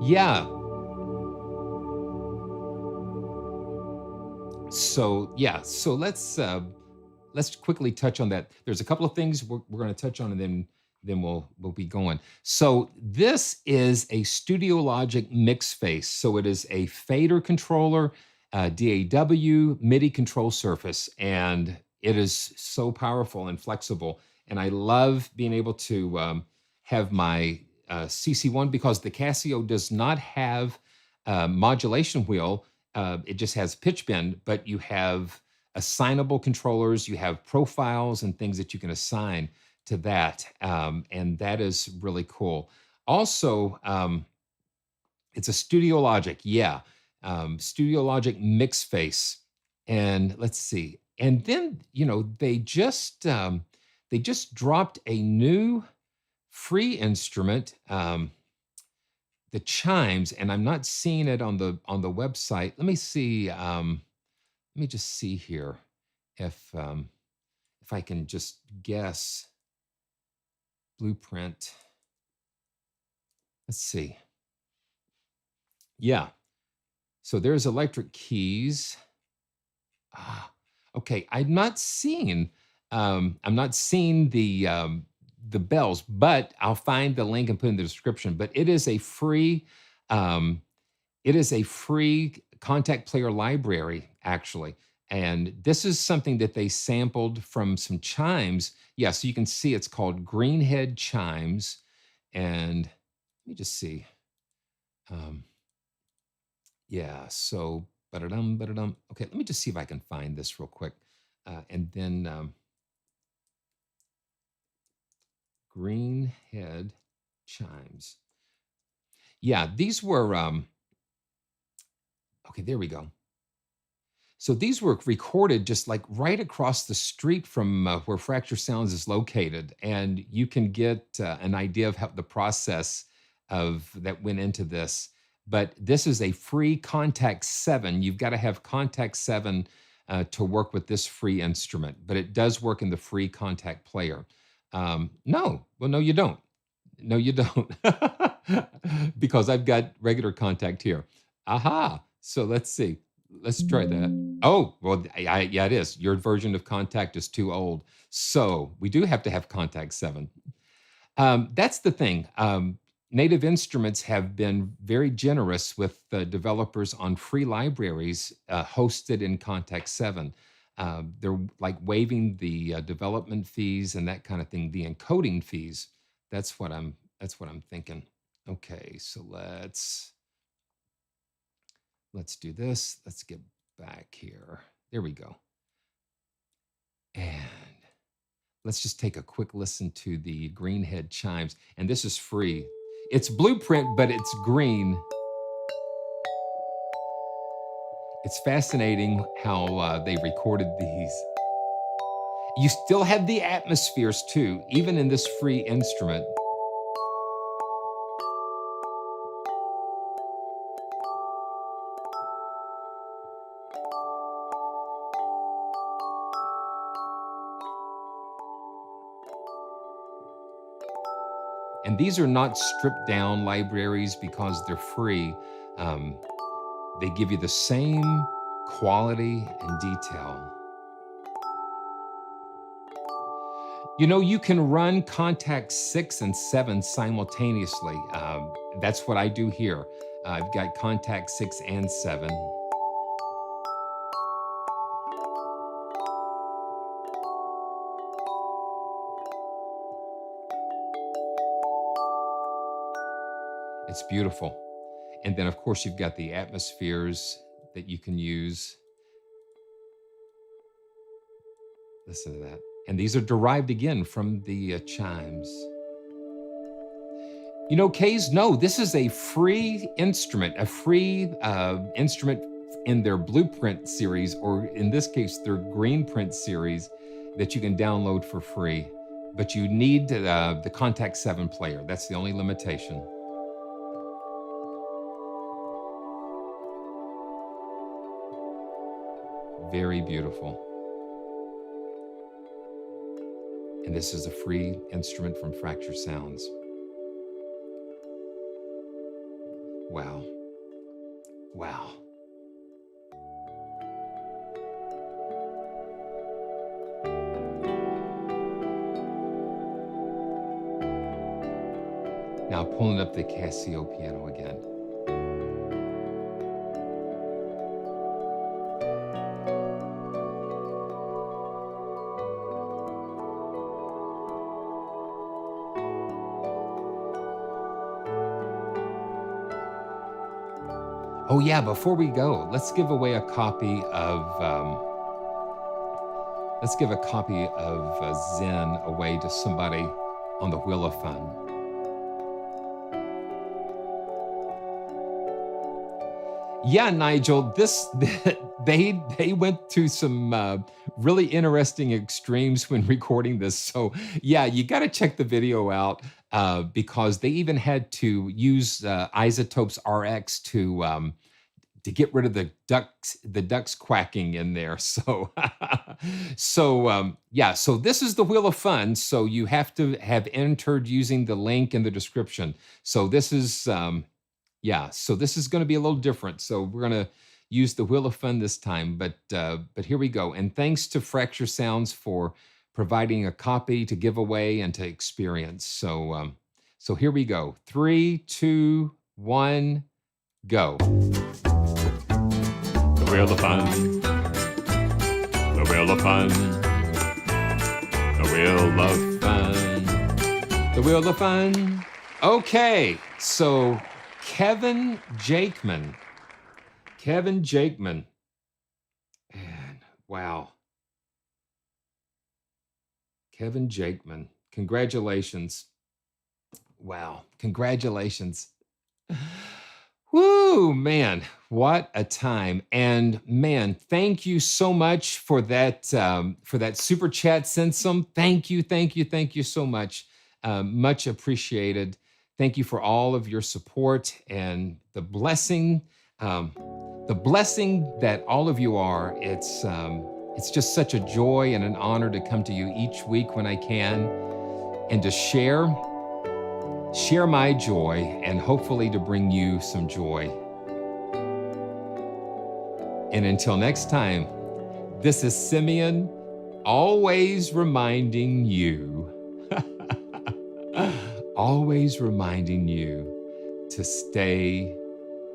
Yeah. So let's quickly touch on that. There's a couple of things we're going to touch on, and then we'll be going. So this is a Studio Logic mix face. So it is a fader controller, DAW MIDI control surface, and it is so powerful and flexible. And I love being able to have my CC1 because the Casio does not have a modulation wheel. It just has pitch bend, but you have assignable controllers, you have profiles and things that you can assign to that. And that is really cool. Also, it's a Studio Logic, yeah. Studio Logic mix face. And let's see. And then, they just dropped a new free instrument, the Chimes, and I'm not seeing it on the website. Let me see. Let me just see here if I can just guess. Blueprint. Let's see. Yeah. So there's electric keys. Okay. I'm not seeing the bells, but I'll find the link and put in the description. But it is a free contact player library, actually. And this is something that they sampled from some chimes. Yeah, so you can see it's called Greenhead Chimes. And let me just see. Yeah, so, ba-da-dum, ba-da-dum. Okay, let me just see if I can find this real quick. And then Greenhead Chimes. Yeah, these were, okay, there we go. So these were recorded just like right across the street from where Fracture Sounds is located, and you can get an idea of how the process of that went into this. But this is a free Contact 7. You've got to have Contact 7 to work with this free instrument, but it does work in the free Contact player. No, well, no, you don't. No, you don't. Because I've got regular Contact here. Aha. So let's see. Let's try that. Oh, well, yeah, it is. Your version of Contact is too old. So we do have to have Contact 7. That's the thing. Native Instruments have been very generous with developers on free libraries hosted in Contact 7. They're like waiving the development fees and that kind of thing, the encoding fees. That's what I'm thinking. Okay, so let's do this. Let's get back here. There we go. And let's just take a quick listen to the Greenhead chimes. And this is free. It's Blueprint, but it's green. It's fascinating how they recorded these. You still have the atmospheres too, even in this free instrument. And these are not stripped down libraries because they're free. They give you the same quality and detail. You know, you can run Contact 6 and 7 simultaneously. That's what I do here. I've got Contact 6 and 7. It's beautiful. And then, of course, you've got the atmospheres that you can use. Listen to that. And these are derived again from the chimes. You know, Kays, no, this is a free instrument, instrument in their Blueprint series, or in this case, their Greenprint series that you can download for free. But you need the Contact 7 player. That's the only limitation. Very beautiful. And this is a free instrument from Fracture Sounds. Wow. Wow. Now pulling up the Casio piano again. Oh yeah, before we go, let's give away a copy of Zen away to somebody on the Wheel of Fun. Yeah, Nigel, they went to some really interesting extremes when recording this. So yeah, you got to check the video out because they even had to use Isotopes RX to get rid of the ducks quacking in there. So yeah, so this is the Wheel of Fun. So you have to have entered using the link in the description. So this is yeah, so this is going to be a little different. So we're going to use the Wheel of Fun this time, but here we go. And thanks to Fracture Sounds for providing a copy to give away and to experience. So so here we go. 3, 2, 1, go. The Wheel of Fun. The Wheel of Fun. The Wheel of Fun. The Wheel of Fun. Okay, so Kevin Jakeman. And wow. Kevin Jakeman. Congratulations. Wow. Congratulations. Woo, man. What a time. And man, thank you so much for that super chat, Sensum. Thank you, thank you, thank you so much. Much appreciated. Thank you for all of your support and the blessing that all of you are. It's just such a joy and an honor to come to you each week when I can and to share my joy and hopefully to bring you some joy. And until next time, this is Simeon, always reminding you, to stay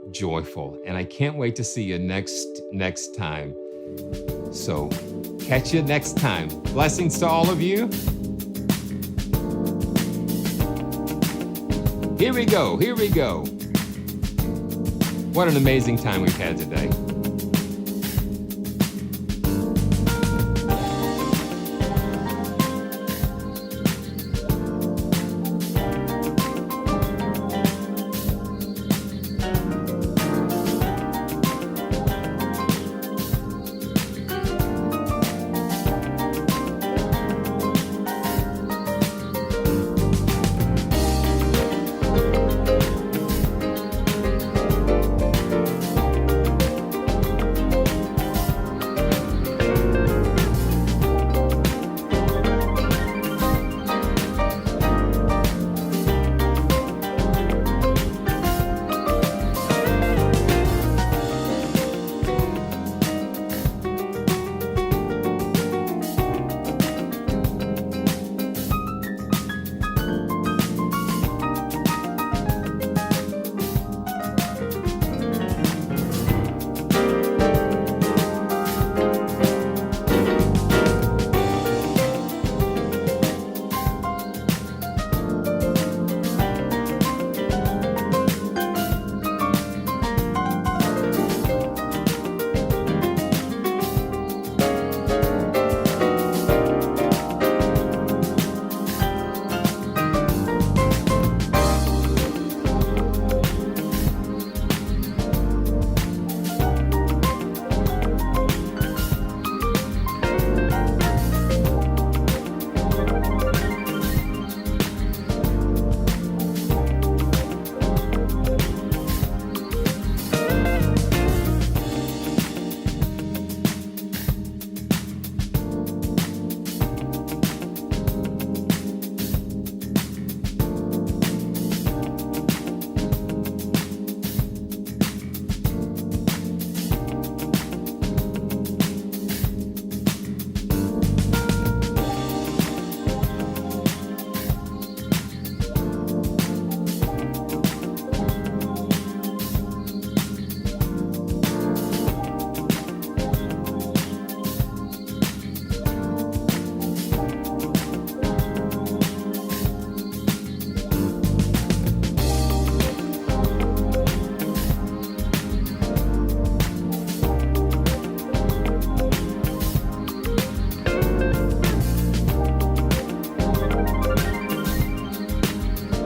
joyful. And I can't wait to see you next time. So catch you next time. Blessings to all of you. Here we go. What an amazing time we've had today.